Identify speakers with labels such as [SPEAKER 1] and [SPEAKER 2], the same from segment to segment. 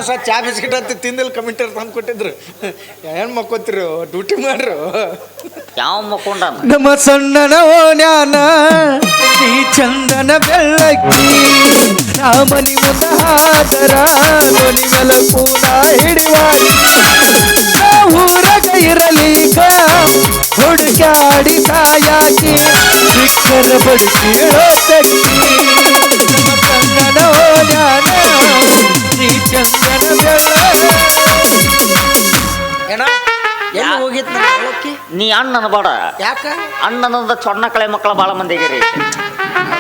[SPEAKER 1] ದಿವಸ ಚಾ ಬಿಸ್ಕಿಟ್ ಅಂತ ತಿಂದಿಲ್ಲ ಕಮಿಟರ್ ತಂದು ಕೊಟ್ಟಿದ್ರು. ಏನು ಮಕ್ಕೋತಿರು ಡ್ಯೂಟಿ ಮಾಡ್ರು.
[SPEAKER 2] ಯಾವ ಮಕ್ಕೊಂಡ
[SPEAKER 1] ನಮ್ಮ ಸಣ್ಣನ ಓಣ್ಯಾನ ಈ ಚಂದನ ಬೆಳ್ಳಕ್ಕಿ ರಾಮನಿ ಮುಂದ ಹಾದರ ನೋನಿಗಳ ಕೂಡ ಹಿಡಿವಾಡಿ ಊರಗ ಇರಲೀಗ ಹುಡುಗಾಡಿ ತಾಯಾಕಿ ಸಿಕ್ಕರ ಬಡಿಸಿ ಹೋದಕ್ಕಿ ನಮ್ಮ ಸಣ್ಣನ ಓಣ್ಯಾನ ಈ ಚಂದನ ಬೆಳ್ಳಕ್ಕಿ. ಏನ ಎಲ್ಲ ಹೋಗಿತ್ತು
[SPEAKER 2] ನೀ ಅಣ್ಣನ ಬಾಡ.
[SPEAKER 1] ಯಾಕ
[SPEAKER 2] ಅಣ್ಣನಂದ ಚೊಣ್ಣ ಕಳೆ ಮಕ್ಕಳ ಭಾಳ ಮಂದಿಗೆ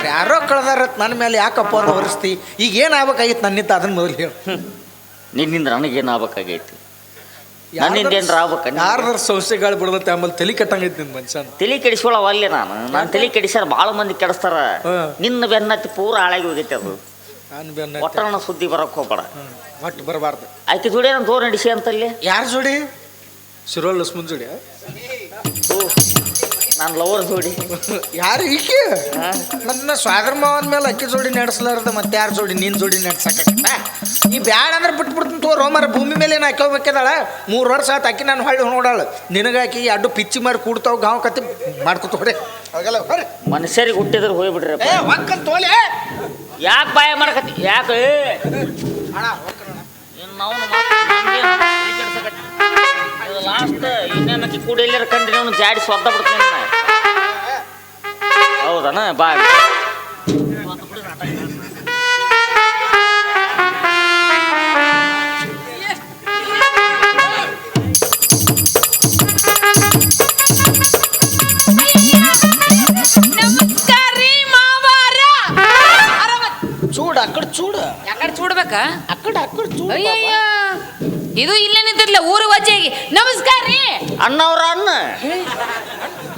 [SPEAKER 1] ಯಾರೋ ಕಳೆದಾರ ನನ್ನ ಮೇಲೆ ಯಾಕಪ್ಪ ಅನ್ನೋ ಪರಿಸ್ಥಿತಿ. ಈಗ ಏನಾಗಬೇಕಾಗಿತ್ತು ನನ್ನಿಂದ ಅದನ್ನ ಮೊದಲು ಹೇಳು.
[SPEAKER 2] ನಿನ್ನಿಂದ ನನಗೇನು ಆಗ್ಬೇಕಾಗೈತಿ? ನನ್ನಿಂದ ಏನ್ರ ಆಗ್ಬೇಕ?
[SPEAKER 1] ಯಾರ್ದಾರ ಸಂಸ್ಥೆಗಳು ಬಿಡದತ್ತೆ ಆಮೇಲೆ ತಲೆ ಕೆಟ್ಟಂಗೈತಿ ನಿನ್ ಮನುಷ್ಯನ.
[SPEAKER 2] ತಲೆ ಕೆಡಿಸೋಳವ ಅಲ್ಲೇ ನಾನು ತಲೆ ಕೆಡಿಸ್ಯಾರ ಭಾಳ ಮಂದಿ ಕೆಡಿಸ್ತಾರ. ನಿನ್ನ ಬೆನ್ನತ್ತಿ ಪೂರ ಹಾಳಾಗಿ ಹೋಗೈತಿ ಅದು.
[SPEAKER 1] ನಾನು ಬೆನ್ನ
[SPEAKER 2] ಒಟ್ಟಣ ಸುದ್ದಿ ಬರಕ್ ಹೋಗ್ಬೇಡ.
[SPEAKER 1] ಒಟ್ಟು ಬರಬಾರ್ದು.
[SPEAKER 2] ಆಯ್ಕೆ ಜೋಡಿ ನಾನು ತೋರ್ ನಡೆಸಿ ಅಂತಲ್ಲಿ.
[SPEAKER 1] ಯಾರ ಜೋಡಿ? ಶಿರೋಲ್ ಲಸ್ಮನ್ ಜೋಡಿ?
[SPEAKER 2] ನಾನು ಲವರ್ ಜೋಡಿ.
[SPEAKER 1] ಯಾರು ಈಕೆ? ನನ್ನ ಸ್ವಾದರ ಮಾವನ ಮೇಲೆ ಅಕ್ಕಿ ಜೋಡಿ ನಡೆಸಲಾರ್ದ ಮತ್ತೆ ಯಾರ ಜೋಡಿ ನಿನ್ನ ಜೋಡಿ ನಡ್ಸಕತ್ತ? ಈ ಬ್ಯಾಡ ಅಂದ್ರೆ ಬಿಟ್ಬಿಡ್ತೀನಿ ತೋರ್ ಹೋಮರ. ಭೂಮಿ ಮೇಲೆ ಏನು ಹಾಕೋಬೇಕದಾಳ 3 ವರ್ಷ ಆಯ್ತು ಅಕ್ಕಿ ನಾನು ಹೊಳ್ಳಿ ನೋಡಾಳ. ನಿನಗಾಕಿ ಅಡ್ಡು ಪಿಚ್ಚಿ ಮಾಡಿ ಕೂಡ್ತಾವ ಗಾವ್ ಕತ್ತಿ ಮಾಡ್ಕೊತೋಡೆ ಆಗಲ್ಲ.
[SPEAKER 2] ಮನುಷ್ಯರಿಗೆ ಹುಟ್ಟಿದ್ರೆ ಹೋಗ್ಬಿಡ್ರಿ.
[SPEAKER 1] ಒಕ್ಕನ್ ತೋಲೆ
[SPEAKER 2] ಯಾಕೆ ಬಾಯ ಮಾಡಕತ್ತಿ? ಯಾಕೆ ಲಾಸ್ಟ್ ಇನ್ನೇನಕ್ಕಿ ಕೂಡ ಎಲ್ಲಾರ ಕಂಡ್ರಿ ಅವನು ಜಾಡಿ ಸ್ವದ್ದ ಬಿಡ್ತೀನಿ. ಹೌದನ? ಬಾ
[SPEAKER 1] ಚೂಡ ಅಕ್ಕಡ ಚೂಡ
[SPEAKER 3] ಯಾಕಡೆ ಚೂಡ್ಬೇಕಾ?
[SPEAKER 1] ಅಕ್ಕಡ ಚೂಡ.
[SPEAKER 3] ಅಯ್ಯಯ್ಯ ಇದು ಇಲ್ಲೇ ನಿಂತಿರ್ಲ ಊರು ವಜ್ಜೆಗೆ. ನಮಸ್ಕಾರ ರೀ
[SPEAKER 2] ಅಣ್ಣವ್ರ ಅಣ್ಣ.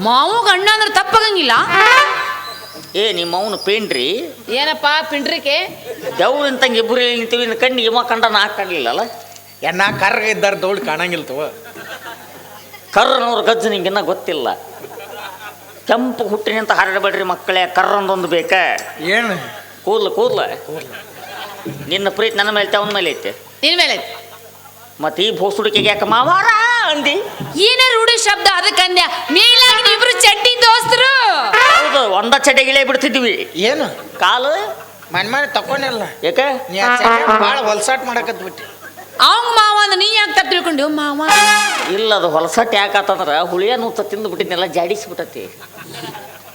[SPEAKER 3] ಮಾವುಗ ಅಣ್ಣ ಅಂದ್ರೆ ತಪ್ಪಾಗಂಗಿಲ್ಲ.
[SPEAKER 2] ಏ ನಿಮ್ಮ ಅವನು ಪೇಂಡ್ರಿ
[SPEAKER 3] ಏನಪ್ಪ ಪಿಂಡ್ರಿಕೆ?
[SPEAKER 2] ದೇವ್ರು ಇಂತಂಗೆ ಇಬ್ಬರು ನಿಂತೀವಿ. ಇನ್ನು ಕಣ್ಣಿಗೆ ಇವ ಕಂಡ ನಾ ಕಾಣಲಿಲ್ಲಲ್ಲ.
[SPEAKER 1] ಎನ್ನ ಕರ್ಗ ಇದ್ದಾರ ದೌಡ್ ಕಾಣಂಗಿಲ್ಲ ತವ.
[SPEAKER 2] ಕರ್ರನವ್ರ ಗಜ್ಜು ನಿಂಗಿನ್ನ ಗೊತ್ತಿಲ್ಲ. ಕೆಂಪು ಹುಟ್ಟಿನಿಂತ ಹರಡಬೇಡ್ರಿ ಮಕ್ಕಳೇ. ಕರ್ರಂದೊಂದು ಬೇಕ.
[SPEAKER 1] ಏನು
[SPEAKER 2] ಕೂದ್ಲ ನಿನ್ನ ಪ್ರೀತಿ ನನ್ನ ಮೇಲೆ ಅವನ ಮೇಲೆ ಐತೆ.
[SPEAKER 3] ನಿನ್ ಮೇಲೆ
[SPEAKER 2] ಮತ್ತೆ ಈ ಭೋಸುಡಿಕೆಗೆ ಯಾಕೆ ಮಾವಾರ ಅಂದಿ?
[SPEAKER 3] ಏನ ರೂಢಿ ಶಬ್ದ ಅದಕ್ಕೆ ಅಂದ್ಯ. ಮೇಲಾಗಿ ನೀವಿಬ್ರು ಚಡ್ಡಿ ದೋಸ್ತರು.
[SPEAKER 2] ಹೌದು, ಒಂದ ಚಡ್ಡಿಗಳೇ ಬಿಡ್ತಿದ್ವಿ.
[SPEAKER 1] ಏನು
[SPEAKER 2] ಕಾಲು
[SPEAKER 1] ಮನೆ ತಕೊಂಡಿಲ್ಲ.
[SPEAKER 2] ಯಾಕೆ
[SPEAKER 1] ಭಾಳ ಹೊಲ್ಸಾಟ್ ಮಾಡಕತ್ ಬಿಟ್ಟಿ.
[SPEAKER 3] ಅವಂಗ ಮಾವ ಅಂದ ನೀ ಯಾಕೆ ತಪ್ಪು ತಿಳ್ಕೊಂಡು ಮಾವ?
[SPEAKER 2] ಇಲ್ಲ, ಅದು ಹೊಲಸಟ್ಟು ಯಾಕಂತಂದ್ರ ಹುಳಿಯ ನೂತ ತಿಂದು ಬಿಟ್ಟಿದ್ನೆಲ್ಲ ಜಾಡಿಸ್ಬಿಟ್ಟತಿ.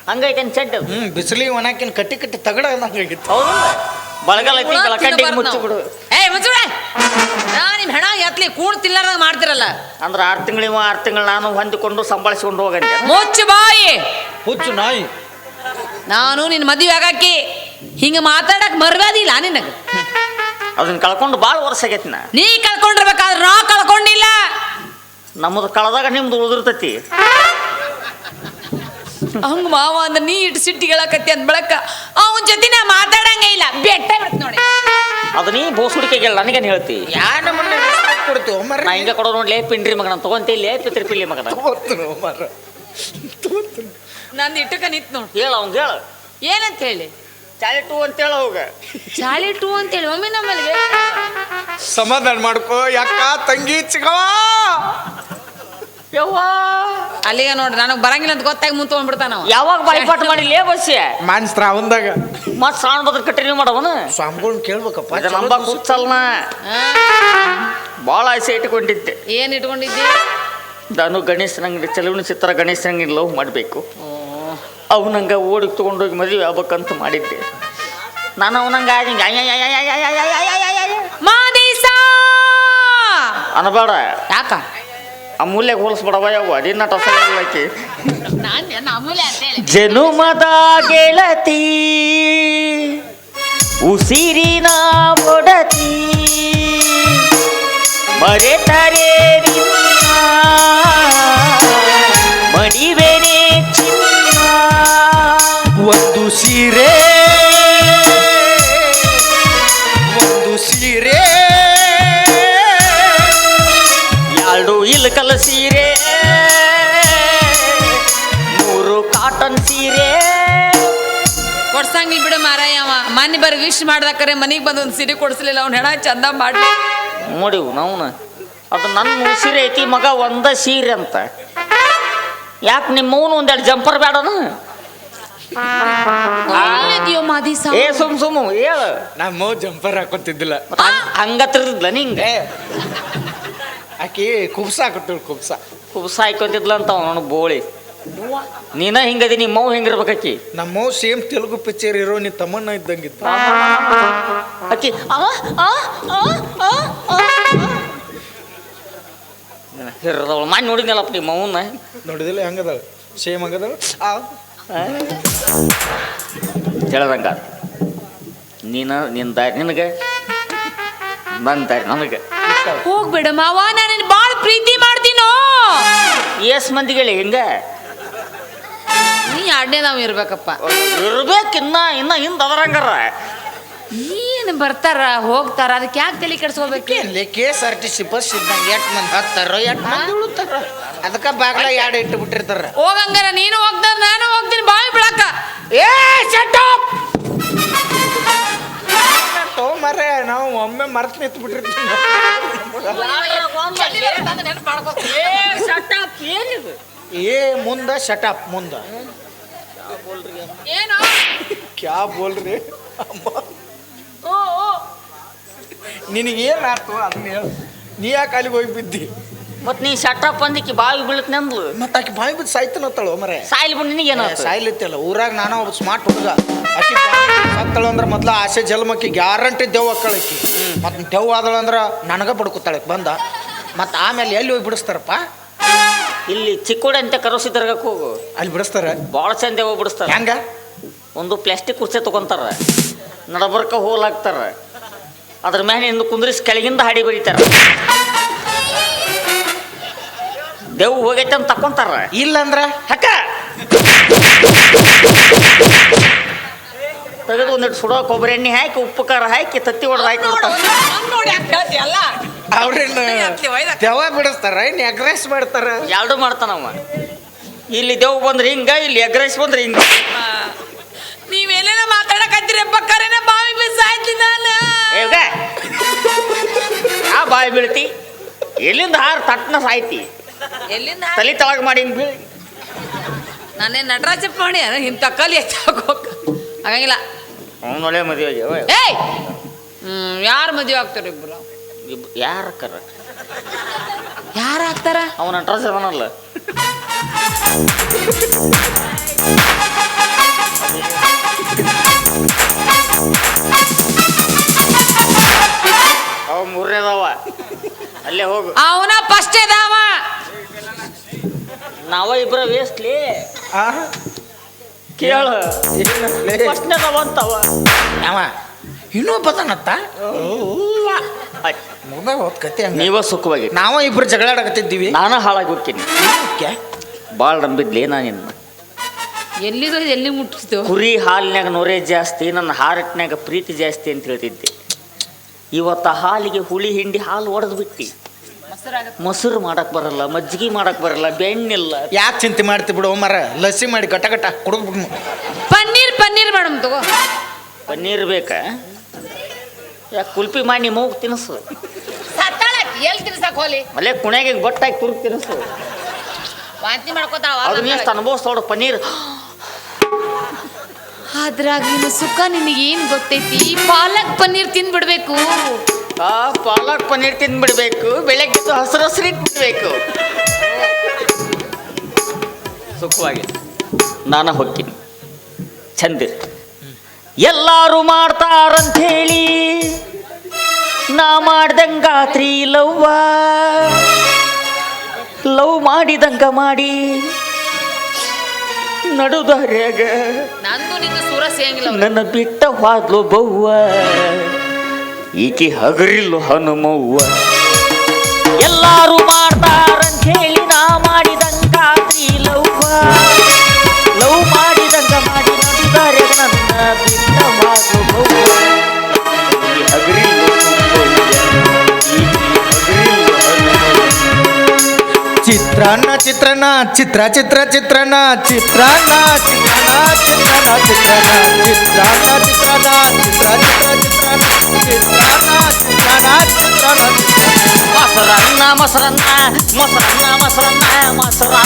[SPEAKER 2] ಹಂಗೈತೇನು ಚಡ್ಡಿ ಅದು?
[SPEAKER 1] ಬಿಸಿಲಿಗೆ ಒಣಾಕಿನ ಕಟ್ಟಿ ತಗಡ ಹಂಗಾಗಿತ್ತು.
[SPEAKER 2] ಹೌದು, ಬಳಗಲ್ ಐತಿ ಕಡ್ಡಿಗೆ ಮುಚ್ಚಿಬಿಡು.
[SPEAKER 3] ಮುಚ್ಚುಡ ನಿಮ್ ಹೆಣ ಎತ್ಲಿ ಕೂಡ್ ತಿಲ್ಲಾರ್ದಾಗ ಮಾಡ್ತಿರಲ್ಲ.
[SPEAKER 2] ಅಂದ್ರೆ 6 ತಿಂಗಳು ನಾನು ಹೊಂದಿಕೊಂಡು ಸಂಭಾಳಿಸ್ಕೊಂಡು ಹೋಗಂತೆ.
[SPEAKER 3] ಮುಚ್ಚು ಬಾಯಿ
[SPEAKER 1] ಹುಚ್ಚು ನಾಯಿ.
[SPEAKER 3] ನಾನು ನಿನ್ ಮದುವೆ ಆಗಾಕಿ ಹಿಂಗ ಮಾತಾಡಕ್ ಮರ್ಯಾದಿಲ್ಲ ನಿನಗ.
[SPEAKER 2] ಅದನ್ನ ಕಳ್ಕೊಂಡು ಭಾಳ ವರ್ಷ ಆಗೈತಿ.
[SPEAKER 3] ನೀ ಕಳ್ಕೊಂಡಿರ್ಬೇಕಾದ್ರೆ ನಾ ಕಳ್ಕೊಂಡಿಲ್ಲ.
[SPEAKER 2] ನಮ್ಮದು ಕಳೆದಾಗ ನಿಮ್ದು ಉಳಿದಿರ್ತೈತಿ.
[SPEAKER 3] ಹಂಗ ಮಾವ ಅಂದ ನೀ ಇಟ್ಟು ಸಿಟ್ಟಿಗಳಕತ್ತಿ ಅಂದ ಬಳಕ ಅವನ ಜೊತೆ ನಾ ಮಾತಾಡಂಗ ಇಲ್ಲ. ಬೆಟ್ಟ ಬಿಡ್ತ ನೋಡಿ.
[SPEAKER 2] ಅದು ನೀ ಬೋಸುಡಿಕೆಗೆ ನನಗೇನು ಹೇಳ್ತಿ?
[SPEAKER 1] ಕೊಡ್ತೀವಿ
[SPEAKER 2] ನಾ ಹಿಂಗ ಕೊಡೋ ನೋಡ್ಲೇ ಪಿಂಡ್ರಿ ಮಗನ ತಗೊಂತಿಲ್ಲ ಪಿತ್ರಿಪಿಲ್ಲಿ ಮಗನ
[SPEAKER 3] ನಂದು ಇಟ್ಟಕ ನಿಂತ ನೋಡು.
[SPEAKER 2] ಹೇಳ ಅವಂಗ ಹೇಳ
[SPEAKER 3] ಏನಂತ ಹೇಳಿ?
[SPEAKER 2] ಚಾಲಿ 2 ಅಂತೇಳ ಹೋಗ.
[SPEAKER 3] ಚಾಲಿ 2 ಅಂತೇಳಿ ಒಮ್ಮೆ ನಮ್ಮಲ್ಲಿಗೆ
[SPEAKER 1] ಸಮಾಧಾನ ಮಾಡ್ಕೋ. ಯಾಕ ತಂಗಿ ಚಿಗವ
[SPEAKER 2] ಯವ್ವಾ
[SPEAKER 3] ಅಲ್ಲಿಗೆ ನೋಡ್ರಿ ನನಗೆ ಬರಂಗಿಲ್ಲ ಅಂತ ಗೊತ್ತಾಗಿ ಮುಂದೆ ತೊಗೊಂಡ್ಬಿಡ್ತಾನ.
[SPEAKER 2] ಯಾವಾಗ ಬಾಯ್ಪಾಟ್ ಮಾಡಿಲ್ಲೇ ಬಸ್ಸೆ
[SPEAKER 1] ಮಾನ್ ಶ್ರಾವಣದಾಗ
[SPEAKER 2] ಮತ್ ಶ್ರಾವಣ ಬದ್ರ ಕಂಟಿನ್ಯೂ ಮಾಡವನ.
[SPEAKER 1] ಸ್ವಾಮಿಗಳನ್ನ ಕೇಳ್ಬೇಕಪ್ಪ.
[SPEAKER 2] ನಂಬ ಕೂತ್ಸಲ್ನ ಭಾಳ ಆಸೆ ಇಟ್ಕೊಂಡಿದ್ದೆ.
[SPEAKER 3] ಏನ್ ಇಟ್ಕೊಂಡಿದ್ದಿ?
[SPEAKER 2] ನಾನು ಗಣೇಶನಂಗಡಿ ಚಲನಚಿತ್ರ ಗಣೇಶನಂಗಡಿ ಲವ್ ಮಾಡಬೇಕು. ಅವನಂಗ ಓಡಿ ತೊಗೊಂಡೋಗಿ ಮದುವೆ ಆಗ್ಬೇಕಂತ ಮಾಡಿದ್ದೆ. ನಾನು ಅವನಂಗ ಅನಬೇಡ.
[SPEAKER 3] ಯಾಕ
[SPEAKER 2] ಅಮೂಲ್ಯಗೆ ಹೋಲಿಸ್ಬೇಡವ. ಯಾವ ಅಡಿನ ಟಸಾಕಿ
[SPEAKER 3] ಅಮೂಲ್ಯ
[SPEAKER 2] ಜನುಮದ ಗೆಳತಿ ಉಸಿರಿನ ಒಡತಿ ಮರೆತರೆ ಮಡಿವೆನೆ
[SPEAKER 1] ಒಂದು ಸೀರೆ
[SPEAKER 2] ಎರಡು ಇಲ್ಕಲ ಸೀರೆ 3 ಕಾಟನ್ ಸೀರೆ
[SPEAKER 3] ಕೊಡ್ಸಂಗಿಲ್ ಬಿಡು ಮಾರಾಯವ. ಮನೆ ಬರ್ ವಿಶ್ ಮಾಡ್ದಾಕರೆ ಮನೆಗೆ ಬಂದು ಒಂದು ಸೀರೆ ಕೊಡಿಸ್ಲಿಲ್ಲ. ಅವ್ನ ಹೆಣ ಚಂದ ಮಾಡ್ಲಿ.
[SPEAKER 2] ನೋಡಿವು ನಾವು ಅದು ನನ್ನ ಉಸಿರು ಐತಿ ಮಗ ಒಂದ ಸೀರೆ ಅಂತ. ಯಾಕೆ ನಿಮ್ಮವನು ಒಂದೆರಡು ಜಂಪರ್ ಬೇಡನ?
[SPEAKER 3] ಎಲ್ಲಿದ್ಯೋ ಮಾದಿಸ?
[SPEAKER 2] ಏ ಸುಮ್ ಹೇಳು.
[SPEAKER 1] ನಮ್ಮ ಜಂಪರ್ ಹಾಕೋತಿದ್ದಿಲ್ಲ,
[SPEAKER 2] ಹಂಗ ತಿರ್ದಿದ್ಲ ನಿಂಗೆ?
[SPEAKER 1] ಆಕಿ ಕುಬ್ಸ ಹಾಕೊತಿಳು,
[SPEAKER 2] ಕುಬ್ಸ ಹಾಕೊಂತಿದ್ಲ ಅಂತ ಅವನು ಬೋಳಿ. ನೀನ ಹಿಂಗದಿ, ನಿಮ್ಮ ಮೌ ಹಿಂಗಿರ್ಬೇಕಾಕಿ.
[SPEAKER 1] ನಮ್ಮವ್ ಸೇಮ್ ತೆಲುಗು ಪಿಕ್ಚರ್ ಇರೋ ನೀ ತಮ್ಮಣ್ಣ ಇದ್ದಂಗಿತ್ತು.
[SPEAKER 2] ಅಕ್ಕಿ ಹಿರದವಳು ಮಾಡಿ ನೋಡಿದ್ನಲ್ಲಪ್ಪ ನಿಮ್ಮ ಮೌನ.
[SPEAKER 1] ನೋಡಿದಿಲ್ಲ ಹೆಂಗದಾಳ? ಸೇಮ್ ಹಂಗದಾಳ.
[SPEAKER 2] ಹೇಳ್ದಂಗ ನಿನ್ನ ದಾರಿ ನಿನಗೆ, ನನ್ನ ದಾರಿ ನನಗೆ.
[SPEAKER 3] ಹೋಗ್ಬೇಡ ಮಾವ, ನಾನು ಬಾಳ ಪ್ರೀತಿ ಮಾಡ್ತೀನೋ.
[SPEAKER 2] ಎಸ್ ಮಂದಿಗಳು ಹಿಂಗ
[SPEAKER 3] ನೀ ಎರಡನೇ ನಾವು ಇರ್ಬೇಕಪ್ಪ.
[SPEAKER 2] ಇರ್ಬೇಕಿನ್ನ ಹಿಂದ ಅದರಂಗಾರ
[SPEAKER 3] ಏನು ಬರ್ತಾರ ಹೋಗ್ತಾರ, ಅದಕ್ಕೆ ಯಾಕೆ ತಲೆ ಕೆಡ್ಸ್ಕೋಬೇಕು?
[SPEAKER 1] KSRTC ಬಸ್ ಇದ್ದಂಗೆ ಎಟ್ ಮಂದಿ ಹತ್ತಾರೋ ಎಟ್ ಮಂದಿ ಉಳುತ್ತಾರ, ಅದಕ್ಕೆ ಬಾಗ್ಲ ಎರಡು ಇಟ್ಟು ಬಿಟ್ಟಿರ್ತಾರ.
[SPEAKER 3] ಹೋಗಂಗಾರ ನೀನು ಹೋಗ್ತಾರ, ನಾನು ಹೋಗ್ತೀನಿ ಬಾವಿ ಬಿಡಾಕ.
[SPEAKER 1] ಏ ಶಟಪ್ ಮರೆ, ನಾವು ಒಮ್ಮೆ ಮರ್ತು ನಿಂತು ಬಿಟ್ಟಿರ್ತೀವಿ. ಏ ಮುಂದ ಶಟಪ್ ಮುಂದ
[SPEAKER 3] ಏನು
[SPEAKER 1] ಕ್ಯಾ ಬೋಲ್ರಿ ನಿನಗೇನಾಯ್ತು ಅದನ್ನ ಹೇಳು. ನೀ ಯಾಕೆ ಅಲ್ಲಿಗೆ ಹೋಗಿ ಬಿದ್ದಿ?
[SPEAKER 2] ಮತ್ ನೀ ಶಟಪ್ ಅಂದಿಕ್ಕಿ ಬಾವಿ ಬೀಳತ್ ನಂದು.
[SPEAKER 1] ಮತ್ತೆ ಆಕಿ ಬಾಯಿ ಬಿದ್ದು ಸಾಯ್ತನತ್ತಳು ಮರೆ.
[SPEAKER 2] ಸಾಯಿಲ್ ಬಂದು ನಿನಗೇನ
[SPEAKER 1] ಸಾಯ್ಲಿತ್ತಲ್ಲ ಊರಾಗ ನಾನು ಒಬ್ಬ ಸ್ಮಾರ್ಟ್ ಹುಡುಗ. ಆಕಿ ಸತ್ತಳು ಅಂದ್ರೆ ಮೊದ್ಲು ಆಸೆ ಜನ್ಮಕ್ಕಿ ಗ್ಯಾರಂಟಿ ದೆವ್ ಹಾಕಳಕ್ಕಿ. ಮತ್ತೆ ದೆವ್ ಆದಳು ಅಂದ್ರೆ ನನಗೆ ಬಡ್ಕೊತಾಳಕ್ಕೆ ಬಂದ. ಮತ್ತು ಆಮೇಲೆ ಎಲ್ಲಿ ಹೋಗಿ ಬಿಡಿಸ್ತಾರಪ್ಪ?
[SPEAKER 2] ಇಲ್ಲಿ ಚಿಕ್ಕೋಡಿ ಅಂತ ಕರೋಸಿ ತರಗಕ್ಕೆ ಹೋಗು,
[SPEAKER 1] ಅಲ್ಲಿ ಬಿಡಿಸ್ತಾರೆ.
[SPEAKER 2] ಭಾಳ ಚಂದ ಹೋಗಿ ಬಿಡಿಸ್ತಾರ.
[SPEAKER 1] ಹೆಂಗ?
[SPEAKER 2] ಒಂದು ಪ್ಲಾಸ್ಟಿಕ್ ಕುರ್ಚಿ ತಗೊಂತಾರ, ನಡಬರ್ಕ ಹೋಲ್ ಹಾಕ್ತಾರ, ಅದ್ರ ಮೇಲೆ ಇಂದು ಕುಂದ್ರಿಸಿ ಕೆಳಗಿಂದ ಹಾಡಿ ಬರೀತಾರ. ದೇವ್ ಹೋಗೈತೆ ಅಂತ ತಕೊಂತಾರ.
[SPEAKER 1] ಇಲ್ಲಂದ್ರ
[SPEAKER 2] ಹಕ್ಕ ತೆಗೆದು ಒಂದಿಟ್ಟು ಸುಡೋ ಕೊಬ್ಬರಿ ಎಣ್ಣೆ ಹಾಕಿ ಉಪ್ಪು ಖಾರ ಹಾಕಿ ತತ್ತಿ ಹೊಡೆದು ಹಾಕಿ
[SPEAKER 1] ಅವ್ರೇನು ದೆವ್ವ ಬಿಡಿಸ್ತಾರ, ಇನ್ನು ಎಗ್ರೆಸ್ ಮಾಡ್ತಾರ?
[SPEAKER 2] ಎರಡು ಮಾಡ್ತಾನವ. ಇಲ್ಲಿ ದೇವ್ ಬಂದ್ರೆ ಹಿಂಗ, ಇಲ್ಲಿ ಎಗ್ರೆಸ್ ಬಂದ್ರೆ ಹಿಂಗ.
[SPEAKER 3] ನೀವೇನೇನ ಮಾತಾಡಕತ್ತೀರಿ ಬಕ್ಕರೇನ ಬಾವಿ ಬಿಸಿ ಆಯ್ತು ನಾನು.
[SPEAKER 2] ಈಗ ಆ ಬಾಯಿ ಬೀಳ್ತಿ, ಎಲ್ಲಿಂದ ಹಾರ ತಟ್ನ ಸಾಯ್ತಿ,
[SPEAKER 3] ಎಲ್ಲಿಂದ
[SPEAKER 2] ತಲೆ ತಳಗ ಮಾಡಿ ಹಿಂಗ್ ಬೀಳಿ.
[SPEAKER 3] ನಾನೇ ನಟರಾಜಪ್ಪ ಮಾಡಿ ಇಂಥ ಕಲಿ ಹೋಗ ಆಗಂಗಿಲ್ಲ.
[SPEAKER 2] ಅವನೊಳ್ಳೆ ಮದುವೆ
[SPEAKER 3] ಏಯ್ ಯಾರು ಮದುವೆ ಆಗ್ತಾರ ಇಬ್ರು?
[SPEAKER 2] ಯಾರಕ್ಕಾರ
[SPEAKER 3] ಯಾರು ಆಗ್ತಾರ?
[SPEAKER 2] ಅವನ ಡ್ರೆಸ್ ಅವನಲ್ಲ. ಅವ ಮೂರನೇದವ, ಅಲ್ಲೇ ಹೋಗು.
[SPEAKER 3] ಅವನ ಫಸ್ಟ್ ಅದಾವ,
[SPEAKER 2] ನಾವ ಇಬ್ರ ವೇಸ್ಟ್ಲಿ. ಕೇಳ ಫಸ್ಟ್ನೇದವ ಅಂತವ.
[SPEAKER 1] ಯಾವ ಇನ್ನೊಬ್ಬತನತ್ತ ಮುಗ ಹೋದ್ ಕತೆ ಹಂಗ.
[SPEAKER 2] ನೀವ ಸುಖವಾಗಿ,
[SPEAKER 1] ನಾವ ಇಬ್ರು ಜಗಳಾಡಕತ್ತಿದ್ದೀವಿ.
[SPEAKER 2] ನಾನು ಹಾಳಾಗಿ ಹೋಗ್ತೀನಿ. ಭಾಳ ನಂಬಿದ್ಲಿ ನಾನಿನ್ನ.
[SPEAKER 3] ಎಲ್ಲಿದು ಎಲ್ಲಿ ಮುಟ್ಟಿಸ್ತು?
[SPEAKER 2] ಕುರಿ ಹಾಲಿನಾಗ ನೊರೆ ಜಾಸ್ತಿ, ನನ್ನ ಹಾರಟ್ನಾಗ ಪ್ರೀತಿ ಜಾಸ್ತಿ ಅಂತ ಹೇಳ್ತಿದ್ದೆ. ಇವತ್ತು ಹಾಲಿಗೆ ಹುಳಿ ಹಿಂಡಿ ಹಾಲು ಒಡೆದು ಬಿಟ್ಟು ಮೊಸರು ಮಾಡಕ್ ಬರಲ್ಲ, ಮಜ್ಜಿಗೆ ಮಾಡಕ್ ಬರಲ್ಲ, ಬೆಣ್ಣಿಲ್ಲ.
[SPEAKER 1] ಯಾಕೆ ಚಿಂತೆ ಮಾಡ್ತಿ ಬಿಡು ಮರ, ಲಸಿ ಮಾಡಿ ಗಟ ಗಟ ಕುಡಿದ್ಬಿಡ್ನು.
[SPEAKER 3] ಪನ್ನೀರ್ ಮೇಡಮ್ ತಗೋ.
[SPEAKER 2] ಪನ್ನೀರ್ ಬೇಕಾ? ಯಾಕೆ ಕುಲ್ಪಿ ಮಾಡಿ ಮೂಗು ತಿನ್ಸು.
[SPEAKER 3] ಎಲ್ಲಿ ತಿನ್ಸಕ್ ಹೋಲಿ?
[SPEAKER 2] ಅಲ್ಲೇ ಕುಣ್ಯಾಗ ಬಟ್ಟಾಗಿ ತುರ್ಗಿ ತಿನ್ಸು.
[SPEAKER 3] ವಾಂತಿ ಮಾಡ್ಕೋತಾವ.
[SPEAKER 2] ಅದನ್ನ ಎಷ್ಟು ಅನುಭವಿಸ್ತೋಡು ಪನ್ನೀರ್.
[SPEAKER 3] ಅದ್ರಾಗಿನ ಸುಖ ನಿನಗೇನು ಗೊತ್ತೈತಿ? ಪಾಲಕ್ ಪನ್ನೀರ್ ತಿಂದ್ಬಿಡ್ಬೇಕು.
[SPEAKER 2] ಪಾಲಕ್ ಪನ್ನೀರ್ ತಿಂದ್ಬಿಡ್ಬೇಕು, ಬೆಳಗ್ಗೆ ಹಸಿರು ಇಟ್ಬಿಡ್ಬೇಕು. ಸುಖವಾಗಿ ನಾನು ಹೋಗ್ತೀನಿ. ಚಂದ ಎಲ್ಲಾರು ಮಾಡ್ತಾರಂಥೇಳಿ ನಾ ಮಾಡ್ದಂಗಾತ್ರಿ ಲವ್ವ. ಲವ್ ಮಾಡಿದಂಗ ಮಾಡಿ ನಡುದಾರ್ಯಾಗ
[SPEAKER 3] ನಂದು ನಿಂದು ಸೂರ ಸೇಂಗಿಲ್ಲ.
[SPEAKER 2] ನನ್ನ ಬಿಟ್ಟ ಹೋದ್ಲು ಬವ್ವ, ಈಕಿ ಹಗರಿಲ್ಲು ಹನುಮವ್ವ. ಎಲ್ಲಾರು ಮಾಡ್ತಾರಂತ ಹೇಳಿ ನಾ ಮಾಡಿದಂಗಾತ್ರಿ ಲವ್ವ. ಲವ್ ಮಾಡಿದಂಗ ಮಾಡಿ ನಡುದಾರ್ಯಾಗ ನನ್ನ ಬಿಟ್ಟ ಹೋದ್ಲು ಬವ್ವ, ಈ ಹಗರಿಲ್ಲು ಹನುಮವ್ವ, ಈಕಿ ಹಗರಿಲ್ಲು ಹನುಮವ್ವ.
[SPEAKER 1] ಚಿತ್ರಾನ್ನ ಚಿತ್ರಾನ್ನ ಚಿತ್ರ ಚಿತ್ರ ಚಿತ್ರಾನ್ನ ಚಿತ್ರಾನ್ನ ಚಿತ್ರಾನ್ನ ಚಿತ್ರಾನ್ನ ಚಿತ್ರಾನ್ನ ಚಿತ್ರಾನ್ನ ಚಿತ್ರಾನ್ನ ಚಿತ್ರ ಚಿತ್ರ ಚಿತ್ರಾನ್ನ ಚಿತ್ರಾನ್ನ ಚಿತ್ರಾನ್ನ ಚಿತ್ರಾನ್ನ
[SPEAKER 2] ಮೊಸರನ್ನ ಮೊಸರನ್ನ ಮೊಸರನ್ನ ಮೊಸರನ್ನ ಮೊಸರನ್ನ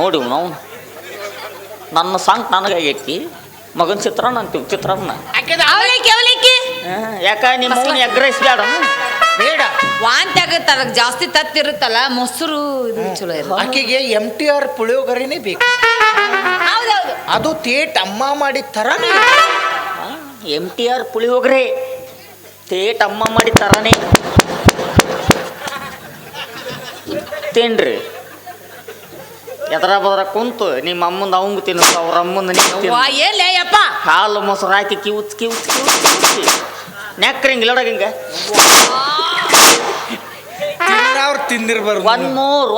[SPEAKER 2] ನೋಡಿ ನಾವು ನನ್ನ ಸಾಂಗ್ ನನಗಾಗೈತಿ ಮಗನ ಚಿತ್ರಾನ್ನ ಅಂತೀವಿ ಚಿತ್ರಾನ್ನ
[SPEAKER 3] ಅವಳಿಕೆ ಅವಳಿಕೆ
[SPEAKER 2] ಯಾಕ ನಿಮ್ಮ ಮಗನ ಎಗ್ ರೈಸ್ ಬೇಡ
[SPEAKER 1] ಬೇಡ.
[SPEAKER 3] ವಾಂತಿ ಆಗತ್ತ ಅದಕ್ಕೆ ಜಾಸ್ತಿ ತತ್ತಿರುತ್ತಲ್ಲ ಮೊಸರು ಇದು ಚಲೋ ಇಲ್ಲ
[SPEAKER 1] ಆಕೆಗೆ MTR ಪುಳಿಯೋಗರೆನೇ ಬೇಕು.
[SPEAKER 3] ಹೌದೌದು
[SPEAKER 1] ಅದು ತೇಟ್ ಅಮ್ಮ ಮಾಡಿದ ಥರನೇ
[SPEAKER 2] MTR ಪುಳಿಯೋಗರೆ ತೇಟ್ ಅಮ್ಮ ಮಾಡಿ ತರಾನೇ ತಿನ್ರಿ ಎದರ ಬದರ ಕುಂತು ನಿಮ್ಮ ಅಮ್ಮಂದು ಅವಂಗ ತಿನ್ನೋದು ಅವ್ರ ಅಮ್ಮಂದು ನೀವು
[SPEAKER 3] ಏನ್ಲೇ ಯಪ್ಪ
[SPEAKER 2] ಹಾಲು ಮೊಸರು ಹಾಕಿ ಕಿವುಚ್ ಕಿವುಚ್ ಕಿವುಚ್ ಕಿವುಚಿ ನೆಕ್ರಂಗಿಲ್ಲ ಹಿಂಗ
[SPEAKER 1] ತಿನ್ನವ್ರು ತಿಂದಿರ್ಬಾರ್ದು.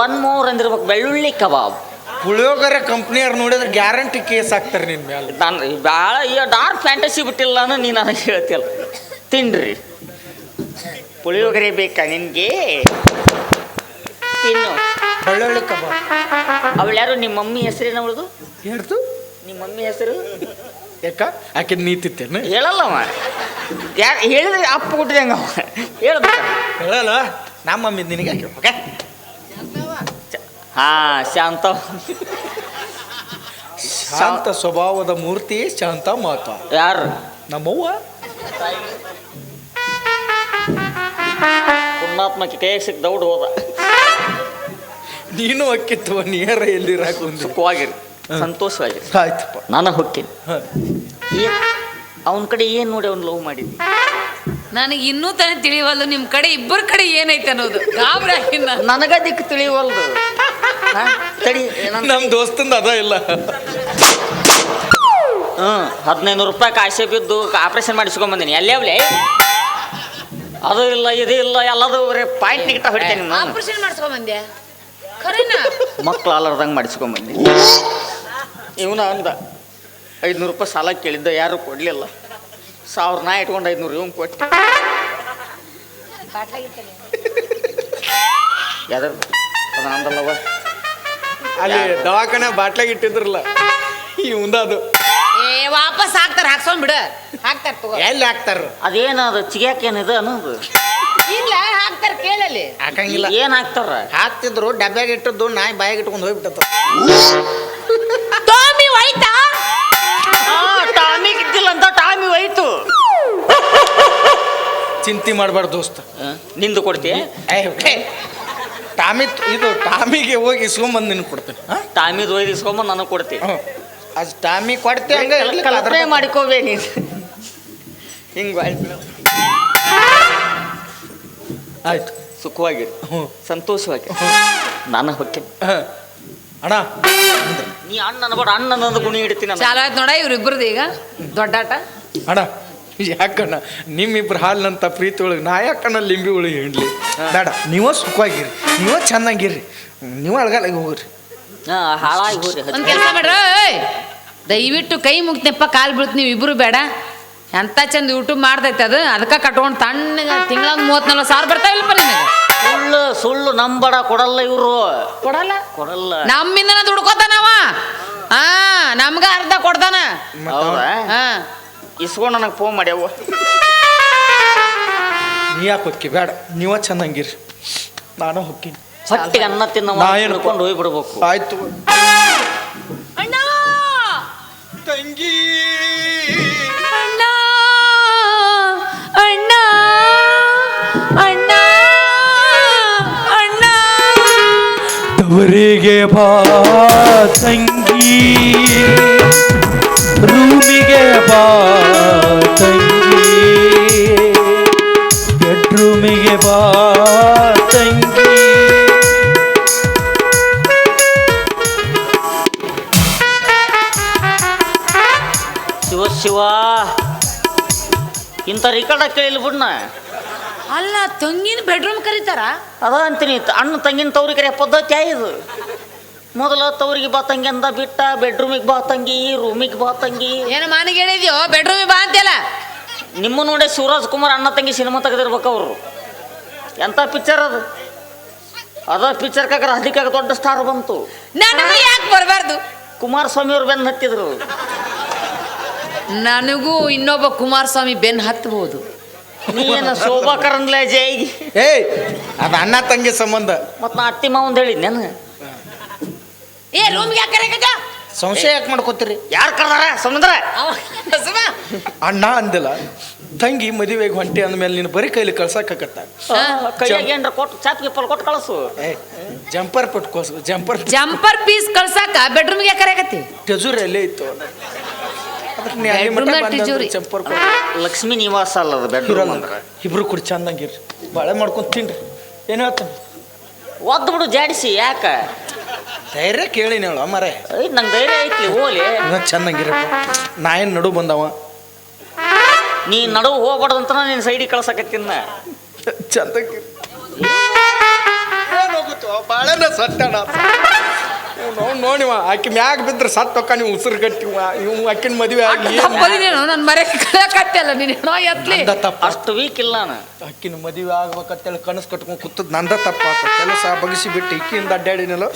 [SPEAKER 2] ಒನ್ ಮೋರ್ ಅಂದಿರ್ಬೇಕು ಬೆಳ್ಳುಳ್ಳಿ ಕಬಾಬ್
[SPEAKER 1] ಪುಳಿಯೋಗರೆ ಕಂಪ್ನಿಯವ್ರು ನೋಡಿದ್ರೆ ಗ್ಯಾರಂಟಿ ಕೇಸ್ ಹಾಕ್ತಾರೆ ನಿನ್ ಮೇಲೆ.
[SPEAKER 2] ನಾನು ಭಾಳ ಈಗ ಡಾರ್ಕ್ ಫ್ಯಾಂಟಸಿ ಬಿಟ್ಟಿಲ್ಲ ಅನ್ನೋ ನೀನು ನನಗೆ ಹೇಳ್ತಿಲ್ಲ ತಿನ್ರಿ ಪುಳಿಯೋಗರೆ ಬೇಕಾ ನಿನಗೆ ತಿನ್ನು
[SPEAKER 1] ಬೆಳ್ಳುಳ್ಳಿ ಕಬಾಬ್
[SPEAKER 2] ಅವಳು ಯಾರು ನಿಮ್ಮ ಮಮ್ಮಿ ಹೆಸರೇನು ಅವಳದು
[SPEAKER 1] ಹೇಳ್ತು.
[SPEAKER 2] ನಿಮ್ಮ ಮಮ್ಮಿ ಹೆಸರು
[SPEAKER 1] ಯಾಕ ಆಕೆ ನೀತಿತ್ತೇನು
[SPEAKER 2] ಹೇಳಲ್ಲವ ಯಾರು ಹೇಳಿದ್ರೆ ಅಪ್ಪ ಕೊಟ್ಟಿದಂಗ ಅವ ಹೇಳ್ಬೇಕ
[SPEAKER 1] ಹೇಳಲ್ಲ. ನಮ್ಮ ಮಮ್ಮಿ ನಿನಗೆ ಓಕೆ.
[SPEAKER 2] ಹಾ ಶಾಂತ
[SPEAKER 1] ಶಾಂತ ಸ್ವಭಾವದ ಮೂರ್ತಿ ಶಾಂತ ಮಾತ
[SPEAKER 2] ಯಾರು
[SPEAKER 1] ನಮ್ಮವ್ವ.
[SPEAKER 2] ಪುಣ್ಯಾತ್ಮಕ್ಕೆ ಕೈ ಸಿಕ್ಕ ದೌಡ್ ಹೋದ
[SPEAKER 1] ನೀನು ಅಕ್ಕಿತ್ತು ನೀರ ಎಲ್ಲಿರಾಕ
[SPEAKER 2] ಸುಖವಾಗಿರಿ ಸಂತೋಷವಾಗಿರಿ
[SPEAKER 1] ಆಯ್ತಪ್ಪ.
[SPEAKER 2] ನಾನು ಹೊಕ್ಕೇನಿ ಅವನ ಕಡೆ ಏನು ನೋಡಿ ಅವ್ನು ಲವ್ ಮಾಡಿದ್ವಿ
[SPEAKER 3] ನನಗೆ ಇನ್ನೂ ತಾನೇ ತಿಳಿವಲ್ದು ನಿಮ್ಮ ಕಡೆ ಇಬ್ಬರ ಕಡೆ ಏನೈತೆ ಅನ್ನೋದು ಗಾಬ್ರಾಗಿ
[SPEAKER 2] ನನಗ ದಿಕ್ಕು ತಿಳಿವಲ್ದು ಹಾ? ತಡಿ
[SPEAKER 1] ನಮ್ಮ ದೋಸ್ತಂದ ಅದ ಇಲ್ಲ.
[SPEAKER 2] 1500 ರೂಪಾಯಿ ಕಾಸೆ ಬಿದ್ದು ಆಪರೇಷನ್ ಮಾಡಿಸ್ಕೊಂಬಂದಿನಿ ಎಲ್ಲೇ ಅದು ಇಲ್ಲ ಇದು ಇಲ್ಲ ಎಲ್ಲದು ಪಾಯಿಂಟ್ ನಿಗಿಟ ಹೊಡಿತೇನೆ ನಾನು
[SPEAKER 3] ಆಪರೇಷನ್ ಮಾಡಿಸ್ಕೊಂಬಂದ್ಯಾ ಖರೇನಾ
[SPEAKER 2] ಮಕ್ಳು ಅಲ್ಲರ್ದಂಗೆ ಮಾಡಿಸ್ಕೊಂಬಂದಿ ಇವನ ಅಂದ 500 ರೂಪಾಯಿ ಸಾಲ ಕೇಳಿದ್ದ ಯಾರು ಕೊಡಲಿಲ್ಲ 1000 ನಾ ಇಟ್ಕೊಂಡು 500 ಇವ್ನು ಕೊಟ್ಟು ಯಾವ್ದು ಅದು ಅಂದಲ್ಲವ
[SPEAKER 1] ಅಲ್ಲಿ ದವಾಖಾನೆ ಬಾಟ್ಲಾಗ ಇಟ್ಟಿದ್ರಲ್ಲ ಇವಂದ ಅದು
[SPEAKER 3] ವಾಪಸ್ ಹಾಕ್ತಾರ ಹಾಕ್ಸೋನ್ ಬಿಡ ಹಾಕ್ತಾರ ತಗೋ
[SPEAKER 1] ಎಲ್ಲಿ ಹಾಕ್ತಾರ
[SPEAKER 2] ಅದೇನದು ಚಿಗ್ಯಾಕೇನಿದೆ ಅನ್ನೋದು
[SPEAKER 3] ಇಲ್ಲ ಹಾಕ್ತಾರ ಕೇಳಲ್ಲಿ
[SPEAKER 1] ಹಾಕಂಗಿಲ್ಲ.
[SPEAKER 2] ಏನು ಹಾಕ್ತಾರ
[SPEAKER 1] ಹಾಕ್ತಿದ್ರು ಡಬ್ಬ್ಯಾಗ ಇಟ್ಟದ್ದು ನಾಯಿ ಬಾಯಾಗ ಇಟ್ಕೊಂಡು ಹೋಗ್ಬಿಟ್ಟತ್ತ.
[SPEAKER 3] ಟಾಮಿ ಹೋಯ್ತಾ
[SPEAKER 2] ಟಾಮಿಗೆ ಇದ್ದಿಲ್ಲ ಅಂತ ಟಾಮಿ ಹೋಯ್ತು
[SPEAKER 1] ಚಿಂತೆ ಮಾಡಬಾರ್ದು ದೋಸ್ತ.
[SPEAKER 2] ನಿಂದು ಕೊಡ್ತೀಯ
[SPEAKER 1] ಟಾಮಿ ಇದು ಟಾಮಿಗೆ ಹೋಗಿ ಇಸ್ಕೊಂಬಂದು ನಿನ್ ಕೊಡ್ತೇನೆ.
[SPEAKER 2] ಟಾಮಿದು ಒಯ್ದು ಇಸ್ಕೊಂಬಂದು ನನಗೆ ಕೊಡ್ತೀವಿ
[SPEAKER 1] ಅದು ಟಾಮಿ ಕೊಡ್ತೆ ಹಂಗ
[SPEAKER 2] ಕಲ್ಪನೆ ಮಾಡಿಕೋಬೇ ನೀನು ಹಿಂಗೆ
[SPEAKER 1] ಆಯ್ತು.
[SPEAKER 2] ಸುಖವಾಗಿರಿ ಸಂತೋಷವಾಗಿ ನಾನು ಹೊಕ್ಕೇನೆ
[SPEAKER 1] ಅಣ್ಣ
[SPEAKER 2] ನೀ ಅಣ್ಣ ಅನ್ಬೇಡ ಅಣ್ಣ ಅನ್ನೋದು ಗುಣಿ ಇಡ್ತೀನಿ
[SPEAKER 3] ಚಾಲು ಆಯ್ತು ನೋಡ ಇವ್ರಿಬ್ರದ್ದು ಈಗ ದೊಡ್ಡಾಟ.
[SPEAKER 1] ಅಣ್ಣ ಯಾಕಣ್ಣ ನಿಮ್ಮಿಬ್ರು ಹಾಲಿನಂತ ಪ್ರೀತಿ ಒಳಗೆ ನಾ ಯಾಕಣ್ಣ ಲಿಂಬಿ ಒಳಗೆ ಹಿಂಡ್ಲಿ ಬೇಡ. ನೀವ ಸುಖವಾಗಿರಿ, ನೀವ ಚೆನ್ನಾಗಿರ್ರಿ, ನೀವ ಅಳಗಾಲಾಗಿ ಹೋಗ್ರಿ.
[SPEAKER 2] ಹಾಳಾಗಿ ಹೋರಿ
[SPEAKER 3] ಒಂದು ಕೆಲಸ ಮಾಡ್ರ ದಯವಿಟ್ಟು ಕೈ ಮುಗ್ತನಪ್ಪ ಕಾಲು ಬೀಳ್ತು ನೀವು ಇಬ್ರು ಬೇಡ. ಎಂತ ಚಂದ ಯೂಟ್ಯೂಬ್ ಮಾಡ್ತೈತೆ ಅದು ಅದಕ್ಕೆ ಕಟ್ಕೊಂಡು ತಣ್ಣಗೆ ತಿಂಗಳ 30-40 ಸಾವಿರ ಬರ್ತಾವಿಲ್ಲಪ್ಪ ನಿನಗೆ.
[SPEAKER 2] ಸುಳ್ಳು ಸುಳ್ಳು ನಂಬಡ ಕೊಡಲ್ಲ ಇವರು
[SPEAKER 3] ಕೊಡಲ್ಲ
[SPEAKER 2] ಕೊಡಲ್ಲ
[SPEAKER 3] ನಮ್ಮಿಂದನ ದುಡ್ಕೋತಾನವ. ಹಾ ನಮ್ಗ ಅರ್ಧ ಕೊಡ್ತಾನ.
[SPEAKER 2] ಹೌದಾ
[SPEAKER 3] ಹಾ
[SPEAKER 2] ಇಸ್ಕೊಂಡು ನನಗೆ ಫೋನ್ ಮಾಡ್ಯಾವ
[SPEAKER 1] ನೀ ಯಾಕೆ ಹೊಕ್ಕಿ ಬೇಡ. ನೀವ ಚೆನ್ನಾಗಿರ್ರಿ, ನಾನು ಹೊಕ್ಕಿನಿ.
[SPEAKER 2] ಹೊಟ್ಟಿಗೆ ಅನ್ನ ತಿನ್ನ
[SPEAKER 1] ನಾ ಏನು
[SPEAKER 2] ಹಿಡ್ಕೊಂಡು ಹೋಗ್ಬಿಡ್ಬೇಕು.
[SPEAKER 1] ಆಯ್ತು
[SPEAKER 3] ಅಣ್ಣ
[SPEAKER 1] ತಂಗಿ
[SPEAKER 3] ಅಣ್ಣ ಅಣ್ಣ ಅಣ್ಣ ಅಣ್ಣ
[SPEAKER 1] ತವರಿಗೆ ಬಾ ತಂಗಿ, ರೂಮಿಗೆ ಬಾ ತಂಗಿ, ಬೆಡ್ರೂಮಿಗೆ ಬಾ ತಂಗಿ.
[SPEAKER 2] ಶಿವ ಶಿವ ಇಂಥ ರಿಕಾರ್ಡ ಕೇಳಿಲ್ಲ ಬಿಡ್ನ.
[SPEAKER 3] ಅಲ್ಲ ತಂಗಿನ ಬೆಡ್ರೂಮ್ ಕರೀತಾರ.
[SPEAKER 2] ಅದ ಅಂತೀನಿ ಅಣ್ಣ ತಂಗಿನ ತವ್ರಿಗೆ ಕರೆ ಪದ್ಧತಿ ಇದು. ಮೊದಲ ತವ್ರಿಗೆ ಬಾ ತಂಗಿ ಅಂದ ಬಿಟ್ಟ ಬೆಡ್ರೂಮಿಗೆ ಬಾ ತಂಗಿ, ರೂಮಿಗೆ ಬಾ ತಂಗಿ.
[SPEAKER 3] ಏನು ಮಾನಿಗೆ ಹೇಳಿದ್ಯೋ ಬೆಡ್ರೂಮಿಗೆ ಬಾ ಅಂತೆಲ್ಲ.
[SPEAKER 2] ನಿಮ್ಮ ನೋಡೆ ಶಿವರಾಜ್ ಕುಮಾರ್ ಅಣ್ಣ ತಂಗಿ ಸಿನಿಮಾ ತೆಗೆದಿರ್ಬೇಕು ಅವರು. ಎಂಥ ಪಿಕ್ಚರ್ ಅದು. ಅದ ಪಿಕ್ಚರ್ ಕಾಕರ ಅದಕ್ಕಾಗ ದೊಡ್ಡ ಸ್ಟಾರ್ ಬಂತು.
[SPEAKER 3] ನನಗೂ ಯಾಕೆ ಬರಬಾರ್ದು?
[SPEAKER 2] ಕುಮಾರಸ್ವಾಮಿ ಅವ್ರು ಬೆನ್ನು ಹತ್ತಿದ್ರು.
[SPEAKER 3] ನನಗೂ ಇನ್ನೊಬ್ಬ ಕುಮಾರಸ್ವಾಮಿ ಬೆನ್ನು ಹತ್ತಬಹುದು.
[SPEAKER 2] ನೀನು ಶೋಭಾ ಕರಂದ್ಲೆ ಜೈಗಿ.
[SPEAKER 1] ಏಯ್ ಅದು ಅಣ್ಣ ತಂಗಿ ಸಂಬಂಧ.
[SPEAKER 2] ಮತ್ತು ನಾ ಅತ್ತಿ ಮಾವಂದು ಹೇಳಿದ್ ನನಗೆ.
[SPEAKER 3] ಏ ರೂಮ್ಗೆ ಯಾಕೆ ಕರೆಯಕತ್ತಿ?
[SPEAKER 1] ಸಂಶಯ ಯಾಕೆ ಮಾಡ್ಕೋತೀರಿ?
[SPEAKER 2] ಯಾರು ಕರ್ದಾರ ಸಮುದ್ರ?
[SPEAKER 1] ಅಣ್ಣ ಅಂದಿಲ್ಲ, ತಂಗಿ ಮದುವೆಗೆ ಹೊಂಟಿ ಅಂದ್ಮೇಲೆ ನೀನು ಬರೀ ಕೈಲಿ ಕಳ್ಸಕ್ಕಾಗತ್ತ?
[SPEAKER 2] ಕೈಯಾಗ ಏನ್ರ ಕೊಟ್ಟು ಚಾಪ್ ಗಿಪ್ಪಲ್ ಕೊಟ್ಟು ಕಳಿಸು.
[SPEAKER 1] ಜಂಪರ್ ಪಟ್ಕೋಸು.
[SPEAKER 3] ಜಂಪರ್ ಪೀಸ್ ಕಳ್ಸಾಕ ಬೆಡ್ರೂಮ್ಗೆ ಯಾಕೆ ಕರೆಯಕತ್ತಿ?
[SPEAKER 1] ಟೆಜೂರಿ ಅಲ್ಲೇ ಇತ್ತು. ಜಂಪರ್
[SPEAKER 2] ಲಕ್ಷ್ಮೀ ನಿವಾಸ ಅಲ್ಲ ಅದು ಬೆಡ್ರೂಮ್ ಅಂದ್ರೆ.
[SPEAKER 1] ಇಬ್ರು ಕೂಡ ಚಂದಂಗಿರ್ರಿ, ಬಾಳೆ ಮಾಡ್ಕೊಂಡು ತಿನ್ರಿ. ಏನು ಹೇಳ್ತಾನೆ?
[SPEAKER 2] ಒದ್ದು ಬಿಡು ಜಾಡಿಸಿ. ಯಾಕ
[SPEAKER 1] ಧೈರ್ಯ ಕೇಳಿ ಹೇಳು ಅಮ್ಮರೇ.
[SPEAKER 2] ನಂಗೆ ಧೈರ್ಯ ಐತ್ಲಿ ಓಲಿ.
[SPEAKER 1] ಚಂದಂಗಿರಪ್ಪ. ನಾ ಏನು ನಡು ಬಂದವ,
[SPEAKER 2] ನೀ ನಡುವು ಹೋಗ್ಬಾರ್ದಂತ ನೀನು ಸೈಡಿಗೆ ಕಳ್ಸಕತ್ತಿನ.
[SPEAKER 1] ಚಂದಂಗಿರಿ ಬಾಳೆನ ಸತ್ತಣ ನೋಡಿವ. ಆಕಿ ಮ್ಯಾಗ ಬಿದ್ರೆ ಸತ್ತೊಕ್ಕ ನೀವು ಉಸಿರು ಗಟ್ಟಿವ. ಇವು ಆಕಿನ ಮದುವೆ ಆಗಿ
[SPEAKER 3] ನನ್ನ ಮರೆಗೆ ಕಳ್ಯಾಕತ್ತಲ್ಲ ನೀನು ಎತ್ಲಿ.
[SPEAKER 2] ಅಷ್ಟು ವೀಕ್ ಇಲ್ಲ ನಾನು.
[SPEAKER 1] ಆಕಿನ ಮದುವೆ ಆಗ್ಬೇಕಂತೇಳಿ ಕನಸು ಕಟ್ಕೊಂಡು ಕೂತದ್ ನಂದ ತಪ್ಪಾತ. ಕೆಲಸ ಬಗಿಸಿ ಬಿಟ್ಟು ಇಕ್ಕಿಯಿಂದ ಅಡ್ಡಾಡಿನಲ್ಲ,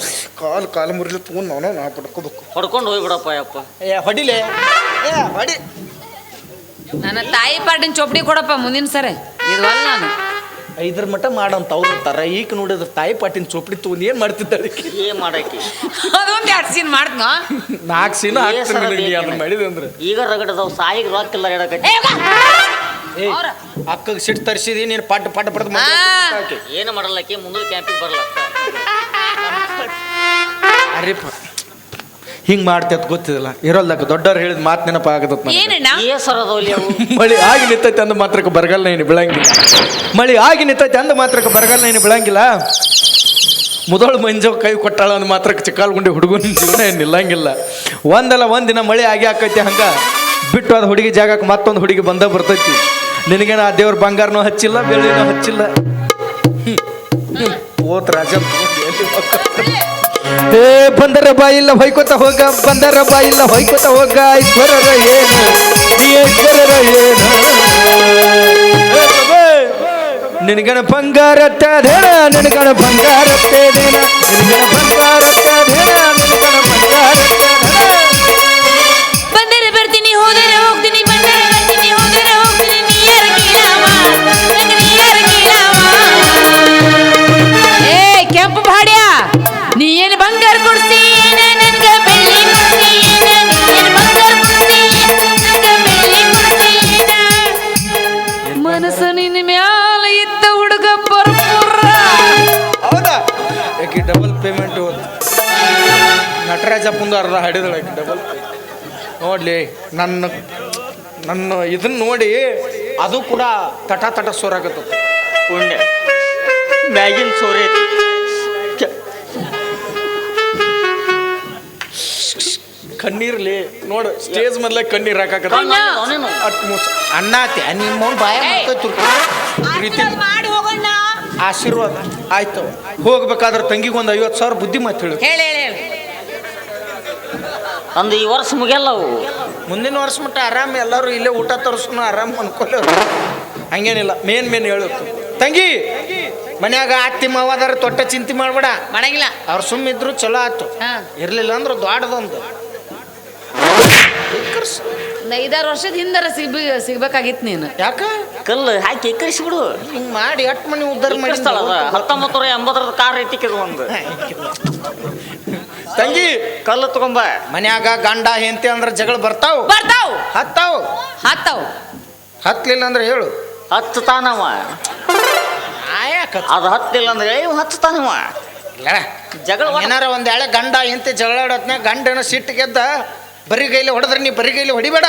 [SPEAKER 1] ಕಾಲು ಮುರಿಲಿ ತಗೊಂಡು ನಾ ಪಡ್ಕೋಬೇಕು.
[SPEAKER 2] ಹೊಡ್ಕೊಂಡು ಹೋಗ್ಬಿಡಪ್ಪ ಯಪ್ಪ.
[SPEAKER 1] ಹೊಡಿಲೆ ಹೊಡಿ.
[SPEAKER 3] ನನ್ನ ತಾಯಿ ಪಾಟಿನ ಚೊಪ್ಪಡಿ ಕೊಡಪ್ಪ ಮುಂದಿನ ಸರಿ. ಇದು ಅಲ್ಲ ನಾನು
[SPEAKER 1] 5 ಮಠ ಮಾಡಂತ ಅವ್ರು ಇರ್ತಾರ. ಈಗ ನೋಡಿದ್ರೆ ತಾಯಿ ಪಾಟಿನ ಚೋಪಡಿ ತಗೊಂಡು ಏನ್ ಮಾಡ್ತಿದ್ದಾಳೆ?
[SPEAKER 2] ಏನ್ ಮಾಡಾಕಿ
[SPEAKER 3] ಅದೊಂದು 2 ಸೀನ್ ಮಾಡ್ದ್ನ.
[SPEAKER 1] 4 ಸೀನ್ ಮಾಡಿದೆ ಅಂದ್ರೆ
[SPEAKER 2] ಈಗ ರಗಡದವ್ ಸಾಯಿಗೆ ರೊಕ್ಕಿಲ್ಲ ಹೇಳಕತ್ತಿ.
[SPEAKER 1] ಅಕ್ಕಗೆ ಸಿಟ್ಟು ತರಿಸಿದಿ ನೀನು ಪಾಟ್ ಪಡೆದು
[SPEAKER 2] ಏನು ಮಾಡಲ್ಲಕಿ. ಮುಂದೆ ಕ್ಯಾಂಪಿಗೆ ಬರಲ್ಲ.
[SPEAKER 1] ಅರಿಪ್ಪ ಹಿಂಗ್ ಮಾಡ್ತೈತ್ ಗೊತ್ತಿದಿಲ್ಲ. ಇರೋಲ್ದಾಗ ದೊಡ್ಡವ್ರು ಹೇಳಿದ ಮಾತು ನೆನಪ ಆಗತ್ತ. ಮಳಿ ಆಗಿ ನಿಂತೈತೆ ಅಂದ ಮಾತ್ರಕ್ಕೆ ಬರಗಾಲ ಏನು ಬೆಳಂಗಿಲ್ಲ. ಮಳಿ ಆಗಿ ನಿಂತೈತೆ ಅಂದ ಮಾತ್ರಕ್ಕೆ ಬರಗಾಲ ಏನು ಬೆಳಂಗಿಲ್ಲ. ಮುದೋಳು ಮಂಜು ಕೈ ಕೊಟ್ಟಾಳ ಅಂದ ಮಾತ್ರಕ್ಕೆ ಚಿಕ್ಕಾಲ್ಗುಂಡಿ ಹುಡುಗನ ಜೀವನ ಏನು ನಿಲ್ಲಂಗಿಲ್ಲ. ಒಂದಲ್ಲ ಒಂದಿನ ಮಳೆ ಆಗಿ ಆಕೈತಿ. ಹಂಗ ಬಿಟ್ಟು ಅದು ಹುಡುಗಿ ಜಾಗಕ್ಕೆ ಮತ್ತೊಂದು ಹುಡುಗಿ ಬಂದ ಬರ್ತೈತಿ. ನಿನಗೇನ ಆ ದೇವ್ರ ಬಂಗಾರನೂ ಹಚ್ಚಿಲ್ಲ, ಬೆಳ್ಳಿನೂ ಹಚ್ಚಿಲ್ಲ. ಓತ್ ರಾಜ ಏ ಬಂದರ ಬಾಯಿಲ್ಲ ಹೊಯ್ಕೋತ ಹೋಗ, ಬಂದರ ಬಾಯಿಲ್ಲ ಹೊಯ್ಕೋತ ಹೋಗ. ಐಶ್ವರರ ಏನು ಈಶ್ವರರ ಏನು ನಿನಗಣ ಬಂಗಾರತ್ತ ಧೇಣ, ನಿನಗಣ ಬಂಗಾರತ್ತ ಧೇಣ, ನಿನಗಣ ಬಂಗಾರತ್ತ ಧೇಣ, ನಿನಗಣ ಬಂಗಾರತ್ತ
[SPEAKER 3] ಬಂದರೆ ಬರ್ತೀನಿ, ಹೋದರೆ ಹೋಗ್ತೀನಿ, ಬಂದರೆ ಬರ್ತೀನಿ, ಹೋದರೆ ಹೋಗ್ತೀನಿ. ನೀಯರ ಕೀಳವ ನೀಯರ ಕೀಳವ. ಏ ಕೆಂಪು ಭಾಡ್ಯ, ನೀ ಏನು ಬಂಗಾರ ಕೊಡ್ಸಿ ನನ್ಗ ಬೆಳ್ಳಿ ಕೊಡ್ಸಿ, ನೀನು ಬಂಗಾರ ಕೊಡ್ಸಿ ನನ್ಗ ಬೆಳ್ಳಿ ಕೊಡ್ಸಿ. ಮನಸ್ಸು ನಿನ್ನ ಮ್ಯಾಲ ಇದ್ದ ಹುಡುಗ ಬರ್ಪುರ.
[SPEAKER 1] ಹೌದಾ? ಯಾಕೆ ಡಬಲ್ ಪೇಮೆಂಟ್ ನಟರಾಜಪ್ಪಂದು ಅರ್ಧ ಹಿಡಿದಳು ಯಾಕೆ ಡಬಲ್ ಪೇ. ನೋಡ್ಲಿ ನನ್ನ ಇದನ್ನ ನೋಡಿ ಅದು ಕೂಡ ತಟ ಸೋರಾಗತ್ತ.
[SPEAKER 2] ಪುಣ್ಯ ಮ್ಯಾಗಿನ್ ಸೋರೆ
[SPEAKER 1] ಕಣ್ಣೀರ್ಲಿ ನೋಡು. ಸ್ಟೇಜ್ ಮೊದಲೇ ಕಣ್ಣೀರ್ ಹಾಕತ್ತ. ಅಣ್ಣಾತಿ ನಿಮ್ಮ ಬಾಯ ರೀತಿ ಆಶೀರ್ವಾದ ಆಯ್ತು. ಹೋಗ್ಬೇಕಾದ್ರೆ ತಂಗಿಗೊಂದು 50,000 ಬುದ್ಧಿ ಮಾತು ಹೇಳು.
[SPEAKER 3] ಹೇಳಿ
[SPEAKER 2] ಅಂದು ಈ ವರ್ಷ ಮುಗಿಯಲ್ಲ ಅವು.
[SPEAKER 1] ಮುಂದಿನ ವರ್ಷ ಮಟ್ಟ ಆರಾಮ್ ಎಲ್ಲರೂ ಇಲ್ಲೇ ಊಟ ತರಿಸ್ನು ಆರಾಮ್ ಅನ್ಕೊಳ್ಳೋರು. ಹಂಗೇನಿಲ್ಲ. ಮೇನ್ ಹೇಳು ತಂಗಿ, ಮನ್ಯಾಗ ಅತ್ತಿ ಮಾವಾದಾರ ತೊಟ್ಟ ಚಿಂತೆ ಮಾಡ್ಬೇಡ.
[SPEAKER 3] ಮಾಡಂಗಿಲ್ಲ.
[SPEAKER 1] ಅವ್ರು ಸುಮ್ಮಿದ್ರು ಚಲೋ ಆಯ್ತು. ಇರ್ಲಿಲ್ಲ ಅಂದ್ರೆ ದೊಡ್ಡದೊಂದು
[SPEAKER 3] 5-6 ವರ್ಷದ ಹಿಂದರ ಸಿಗ್ಬೇಕಾಗಿತ್ತು ನೀನು.
[SPEAKER 1] ಯಾಕ
[SPEAKER 2] ಕಲ್ಲು ಹಾಕಿ ಎಕ್ಕರಿಸಿಬಿಡು.
[SPEAKER 1] ಹಿಂಗ್ ಮಾಡಿ 8 ಮನೆ ಉದ್ದಾರ ಮಾಡಿ
[SPEAKER 2] 1980 ಕಾರ್ ಐತಿಕ್ಕಿದು ಒಂದು.
[SPEAKER 1] ತಂಗಿ
[SPEAKER 2] ಕಲ್ಲು ತಗೊಂಬ.
[SPEAKER 1] ಮನ್ಯಾಗ ಗಂಡ ಹೆಂಡತಿ ಅಂದ್ರೆ ಜಗಳ ಬರ್ತಾವ್ ಹತ್ಲಿಲ್ಲ ಅಂದ್ರೆ ಹೇಳು
[SPEAKER 2] ಹಚ್ಚತಾನವ. ಅದು ಹತ್ತಿಲ್ಲ ಅಂದ್ರೆ ಇವ್ ಹಚ್ಚತಾನವ.
[SPEAKER 1] ಜಗಳ ಏನಾರ ಒಂದ್ ಎಳೆ ಗಂಡ ಹೆಂಡತಿ ಜಗಳ ಆಡೋತ್ನ ಗಂಡನ ಸಿಟ್ಟಿಗೆದ್ದ ಬರಿ ಗೈಲಿ ಹೊಡೆದ್ರೆ ನೀ ಬರಿ ಗೈಲಿ ಹೊಡಿಬೇಡ.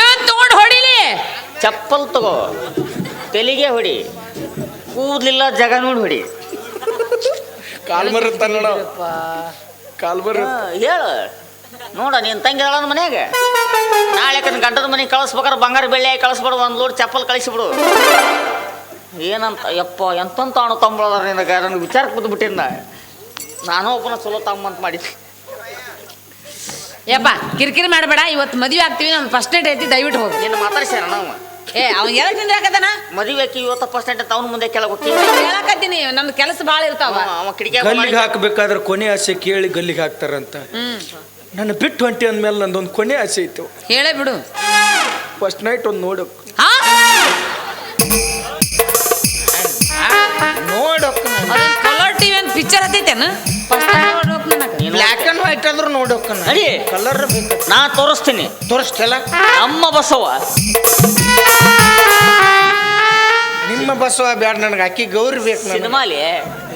[SPEAKER 3] ಏನ್ ತಗೊಂಡು ಹೊಡಿಲಿ?
[SPEAKER 2] ಚಪ್ಪಲ್ ತಗೋ, ತೆಲಿಗೆ ಹೊಡಿ, ಕೂದ್ಲಿಲ್ಲ ಜಾಗ ನೋಡಿ ಹೊಡಿ.
[SPEAKER 1] ಕಾಲ್ ಬರುತ್ತ ನೋಡ, ಕಾಲ್ ಬರು
[SPEAKER 2] ಹೇಳು ನೋಡ. ನೀನ್ ತಂಗಿ ಅಳ ಮನ್ಯಾಗ ನಾಳೆ ಗಂಟದ ಮನೆಗೆ ಕಳಿಸ್ಬೇಕಾರೆ ಬಂಗಾರ ಬೆಳ್ಳಿ ಕಳಿಸ್ಬಿಡು. 1 ಲೋಡ್ ಚಪ್ಪಲ್ ಕಳಿಸಿಬಿಡು. ಏನಂತ ಯಪ್ಪ ಎಂತಂತ ಅಣ್ಣ ತಂಬಳದಾರ ನಿನಗೆ. ನನಗೆ ವಿಚಾರಕ್ಕೆ ಬಿದ್ದುಬಿಟ್ಟಿನ. ನಾನು ಒಬ್ಬನ ಚಲೋ ತಮ್ಮಂತ ಮಾಡಿದ್ದೆ.
[SPEAKER 3] ಯಪ್ಪ ಕಿರಿಕಿರಿ ಮಾಡಬೇಡ. ಇವತ್ತು ಮದುವೆ ಆಗ್ತೀವಿ. ನಾನು ಫಸ್ಟ್ ನೈಟ್ ಐತಿ, ದಯವಿಟ್ಟು ಹೋಗಿ.
[SPEAKER 2] ನಿನ್ನ ಮಾತಾಡ್ಸ್ಯಾರ ನಾವು
[SPEAKER 3] ಏ ಅವ್ನ್ ಹೇಳಕ್ ನಿಂದ್ರಾಕತಾನ
[SPEAKER 2] ಮದುವೆ ಆಕಿ 50% ಅಂತ ಅವ್ನ ಮುಂದೆ ಕೆಳಗೆ ಹೋಗಿ
[SPEAKER 3] ಹೇಳಕತ್ತೀನಿ ನಮ್ದು ಕೆಲಸ ಭಾಳ ಇರ್ತಾವ
[SPEAKER 2] ಅವ ಕಿಡಿಕೆ
[SPEAKER 1] ಗಲ್ಲಿಗೆ ಹಾಕಬೇಕಾದ್ರೆ ಕೊನೆ ಆಸೆ ಕೇಳಿ ಗಲ್ಲಿಗೆ ಹಾಕ್ತಾರಂತ. ನನ್ನ ಬಿಟ್ಟು ಹೊಂಟಿ ಅಂದ್ಮೇಲೆ ನಂದೊಂದು ಕೊನೆ ಆಸೆ ಇತ್ತು.
[SPEAKER 3] ಹೇಳೇ ಬಿಡು.
[SPEAKER 1] ಫಸ್ಟ್ ನೈಟ್ ಒಂದು ನೋಡಕ್
[SPEAKER 3] ಕಲರ್ ಟಿವಿ ಅಂತ ಪಿಕ್ಚರ್ ಹತ್ತೈತೇನ
[SPEAKER 1] ಬ್ಲ್ಯಾಕ್ ಅಂಡ್ ವೈಟ್ ಆದ್ರೂ ನೋಡಕ್
[SPEAKER 2] ನಡಿ
[SPEAKER 1] ಕಲರ್ ಬೇಕು.
[SPEAKER 2] ನಾ ತೋರಿಸ್ತೀನಿ.
[SPEAKER 1] ತೋರಿಸ್ತಲ್ಲ
[SPEAKER 2] ನಮ್ಮ ಬಸವ
[SPEAKER 1] ನಿಮ್ಮ ಬಸವ ಬ್ಯಾಡ, ನನಗೆ ಅಕ್ಕಿ ಗೌರಿ ಬೇಕು.
[SPEAKER 2] ಸಿನಿಮಾಲಿ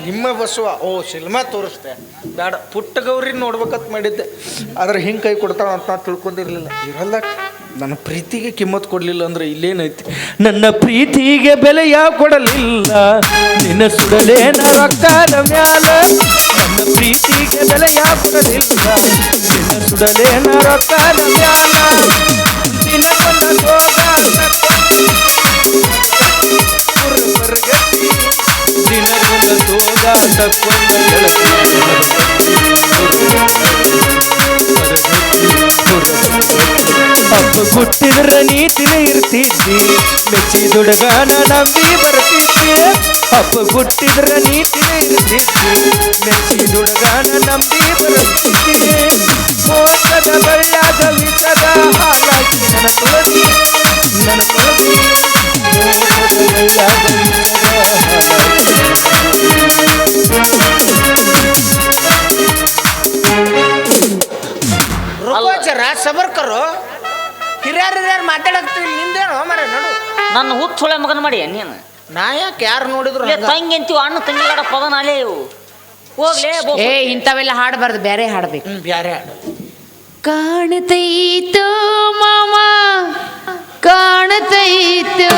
[SPEAKER 1] ನಿಮ್ಮ ಬಸವ ಓ ಸಿನಿಮಾ ತೋರಿಸ್ತೆ ಬೇಡ, ಪುಟ್ಟ ಗೌರಿ ನೋಡ್ಬೇಕಂತ ಮಾಡಿದ್ದೆ. ಆದ್ರೆ ಹಿಂಗೆ ಕೈ ಕೊಡ್ತಾಳ ಅಂತ ನಾ ತಿಳ್ಕೊಂಡಿರ್ಲಿಲ್ಲ. ಇರಲ್ಲ, ನನ್ನ ಪ್ರೀತಿಗೆ ಕಿಮ್ಮತ್ ಕೊಡ್ಲಿಲ್ಲ ಅಂದ್ರೆ ಇಲ್ಲೇನೈತಿ. ನನ್ನ ಪ್ರೀತಿಗೆ ಬೆಲೆ ಯಾವ ಕೊಡಲಿಲ್ಲ, ನಿನ್ನ ಸುಡಲೇನ ರೊಕ್ಕದ ಮ್ಯಾಲ. ನನ್ನ ಪ್ರೀತಿಗೆ ಬೆಲೆ ಯಾವ ಕೊಡಲಿಲ್ಲ, ನಿನ್ನ ಸುಡಲೇನ ರೊಕ್ಕದ ಮ್ಯಾಲ. ದಿನಕ್ಕೊಂದ ಹೋಗಾಟ ಹೊರಗಟ್ಟಿ, ದಿನಕ್ಕೊಂದ ಹೋಗಾಟಕ್ಕೊಂದ ಅಪ್ಪ ಹುಟ್ಟಿದ್ರ ನೀತಿನ ಇರ್ತಿದ್ದಿ, ಮೆಚ್ಚಿ ದುಡಗಾನ ನಂಬಿ ಬರ್ತಿದ್ದಿ. ಅಪ್ಪ ಹುಟ್ಟಿದ್ರ ನೀತಿನ ಇರ್ತಿದ್ದಿ, ಮೆಚ್ಚಿ ದುಡಗಾನ ನಂಬಿ ಬರ್ತಿದ್ದಿ. ಮೋಸದ ಬಳ್ಳಾದ ವಿಸದ ಹಾಲಾಗಿ ನನ್ನ ತೊಳದಿ, ನನ್ನ ತೊಳದಿ. ಮೋಸದ ಬಳ್ಳಾದ ವಿಸದ ರುಕೋಚರ ಸಬರ್ಕರು ಹಿರಿಯರು ಮಾತಾಡಕ್ತಿವಿ. ನಿಂದೇನೋ ಮರ ನೋಡು,
[SPEAKER 2] ನನ್ನ ಹುಚ್ಚೊಳೆ ಮಗನ ಮಾಡಿ ನೀನು.
[SPEAKER 1] ನಾ ಯಾಕೆ ಯಾರು ನೋಡಿದ್ರು
[SPEAKER 2] ತಂಗಿ ಅಂತೀವಿ, ಅಣ್ಣ ತಂಗಿಗಾಡ ಪದನ ಅಲ್ಲೇ ಇವು. ಹೋಗ್ಲೇ
[SPEAKER 3] ಏ ಇಂಥವೆಲ್ಲ ಹಾಡಬಾರ್ದು, ಬೇರೆ ಹಾಡ್ಬೇಕು.
[SPEAKER 1] ಬ್ಯಾರೆ ಹಾಡು.
[SPEAKER 3] ಕಾಣತೈತು ಮಾಮ ಕಾಣತೈತು,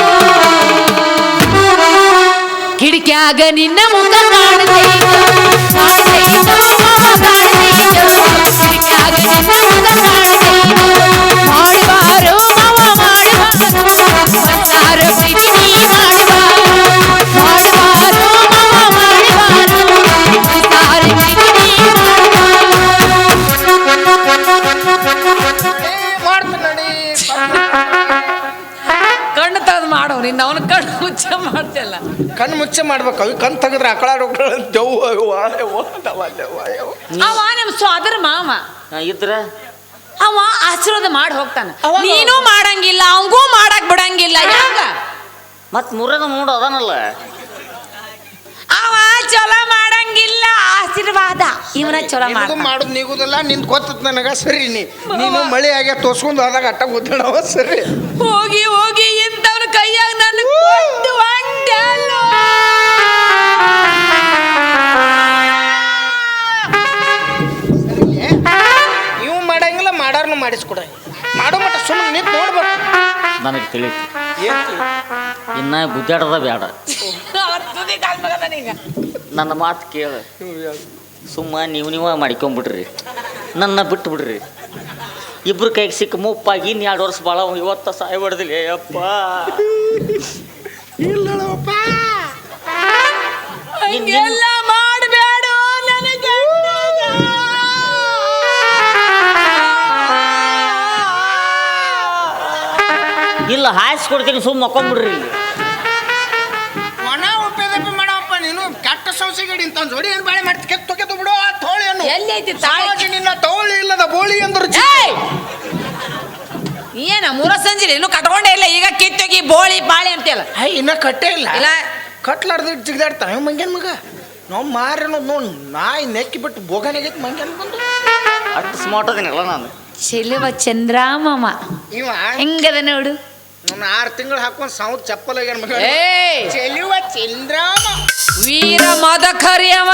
[SPEAKER 3] ಕಿಡಿಕ್ಯಾಗ ನಿನ್ನ ಮುಖ ಕಾಣತೈತು. ಕಾಣತೈತು ಮಾಮ ಕಾಣತೈತು, ಕಿಡಿಕ್ಯಾಗ ನಿನ್ನ ಮುಖ ಕಾಣತೈತು. ಮಾಡಿಬಾರು ಮಾಮ ಮಾಡಿಬಾರು, ಸಂಸಾರ ಪ್ರೀತಿ ನೀ ಮಾಡಿಬಾರು. ಮಾಡಿಬಾರು ಮಾಮ ಮಾಡಿಬಾರು, ಸಂಸಾರ ಪ್ರೀತಿ ನೀ ಕಣ್ಣು ತೆಗೆದು ಮಾಡೋ ನಿನ್ನ ಅವನ ಕಣ್ಣು ಮುಚ್ಚ ಮಾಡ್ತಿಲ್ಲ.
[SPEAKER 1] ಕಣ್ಣು ಮುಚ್ಚೆ ಮಾಡ್ಬೇಕು. ಅವು ಕಣ್ ತೆಗೆದ್ರೆ ಅಕಳಾಡೋಗ್ಳ
[SPEAKER 3] ಅವ ನಮ್ಮ ಸೋದರ ಮಾವ
[SPEAKER 2] ಇದ್ರ
[SPEAKER 3] ಅವ ಆಶೀರ್ವಾದ ಮಾಡಿ ಹೋಗ್ತಾನ. ನೀನು ಮಾಡಂಗಿಲ್ಲ, ಅವಂಗೂ ಮಾಡಕ್ ಬಿಡಂಗಿಲ್ಲ. ಯಾಕ
[SPEAKER 2] ಮತ್ ಮುರದ ನೋಡು ಅದನಲ್ಲ,
[SPEAKER 3] ಅವ ಚಲೋ ಮಾಡಂಗಿಲ್ಲ, ಆಶೀರ್ವಾದ ಇವನ ಚಲೋ
[SPEAKER 1] ಮಾಡೋದು ನೀಗುದಿಲ್ಲ. ನಿಂದು ಗೊತ್ತದ ನನಗ. ಸರಿ ನೀನು ಮಳೆ ಆಗ್ಯ ತೋರ್ಸ್ಕೊಂಡು ಹೋದಾಗ ಅಟ್ಟ ಗೊತ್ತಣವ. ಸರಿ
[SPEAKER 3] ಹೋಗಿ ಹೋಗಿ ಇಂಥವ್ನ ಕೈಯಾಗ ನನ್ನ ಕೊಟ್ಟು ಹೊಂಟೆಲ್ಲೋ.
[SPEAKER 1] ನೀವು ಮಾಡಂಗಿಲ್ಲ, ಮಾಡಾರ್ನು ಮಾಡಿಸ್ಕೊಡ. ಮಾಡೋ ಮಟ್ಟ ಸುಮ್ಮನೆ ನಿಂತು ನೋಡ್ಬೇಕು.
[SPEAKER 2] ನನಗೆ ತಿಳಿತು ಇನ್ನ ಗುದ್ದಾಡದ ಬೇಡ. ನನ್ನ ಮಾತು ಕೇಳು, ಸುಮ್ಮ ನೀವ ಮಾಡ್ಕೊಂಬಿಡ್ರಿ, ನನ್ನ ಬಿಟ್ಟು ಬಿಡ್ರಿ. ಇಬ್ರು ಕೈಗೆ ಸಿಕ್ಕ ಮುಪ್ಪಾಗಿ ಇನ್ನು 2 ವರ್ಷ ಭಾಳ ಇವತ್ತ ಸಾಯ ಹೊಡೆದಿಲ್ಲ. ಅಪ್ಪ
[SPEAKER 3] ಹಿಂಗೆಲ್ಲ ಮಾಡಬೇಡ ನನಗೆ.
[SPEAKER 2] ಇಲ್ಲ ಹಾಯಿಸ್ಕೊಡ್ತೀನಿ, ಸುಮ್ಮ ಮಕ್ಕೊಂಬಿಡ್ರಿ. ಇಲ್ಲಿ
[SPEAKER 1] ಒಣ ಉಪ್ಪೇದಪ್ಪಿ ಮಾಡಪ್ಪ ನೀನು. ಕೆಟ್ಟ ಸಂಸೆಗಡಿ ಇಂತ ಜೋಡಿ ಏನು ಬಾಳೆ ಮಾಡ್ತಿ ಕೆತ್ತು ಬಿಡು. ಆ ತೋಳಿಯನ್ನು
[SPEAKER 3] ಎಲ್ಲಿ ಐತಿ
[SPEAKER 1] ನಿನ್ನ ತೋಳಿ ಇಲ್ಲದ ಬೋಳಿ ಅಂದ್ರು.
[SPEAKER 3] ಏನ ಮೂರ ಸಂಜೆ ಇನ್ನು ಕಟ್ಕೊಂಡೇ ಇಲ್ಲ, ಈಗ ಕಿತ್ತೋಗಿ ಬೋಳಿ ಬಾಳಿ ಅಂತೆಲ್ಲ.
[SPEAKER 1] ಇನ್ನ ಕಟ್ಟೇ ಇಲ್ಲ.
[SPEAKER 3] ಇಲ್ಲ
[SPEAKER 1] ಕಟ್ಲಾರ್ದು ಜಿಗ್ದಾಡ್ತಾನೆ ಮಂಗ್ಯಾನ ಮಗ. ನಾವು ಮಾರೇನೋ ನೋಡಿ ನಾಯಿ ನೆಕ್ಕಿ ಬಿಟ್ಟು ಬೋಗನೆಗೈತಿ ಮಂಗ್ಯಾನ ಬಂದು.
[SPEAKER 2] ಅಷ್ಟು ಸ್ಮಾರ್ಟ್ ಅದೀನಲ್ಲ ನಾನು.
[SPEAKER 3] ಚೆಲುವ ಚಂದ್ರಾಮಮ್ಮ
[SPEAKER 1] ಇವ
[SPEAKER 3] ಹೆಂಗದ ನೋಡು.
[SPEAKER 1] ನಾನು 6 ತಿಂಗಳು ಹಾಕೊಂಡು ಸಾವು ಚಪ್ಪಲ್ ಆಗ್ಯಾನ ಮಗ. ಚೆಲುವ ಚಂದ್ರಾಮ
[SPEAKER 3] ವೀರ ಮದಕರಿ ಅವ.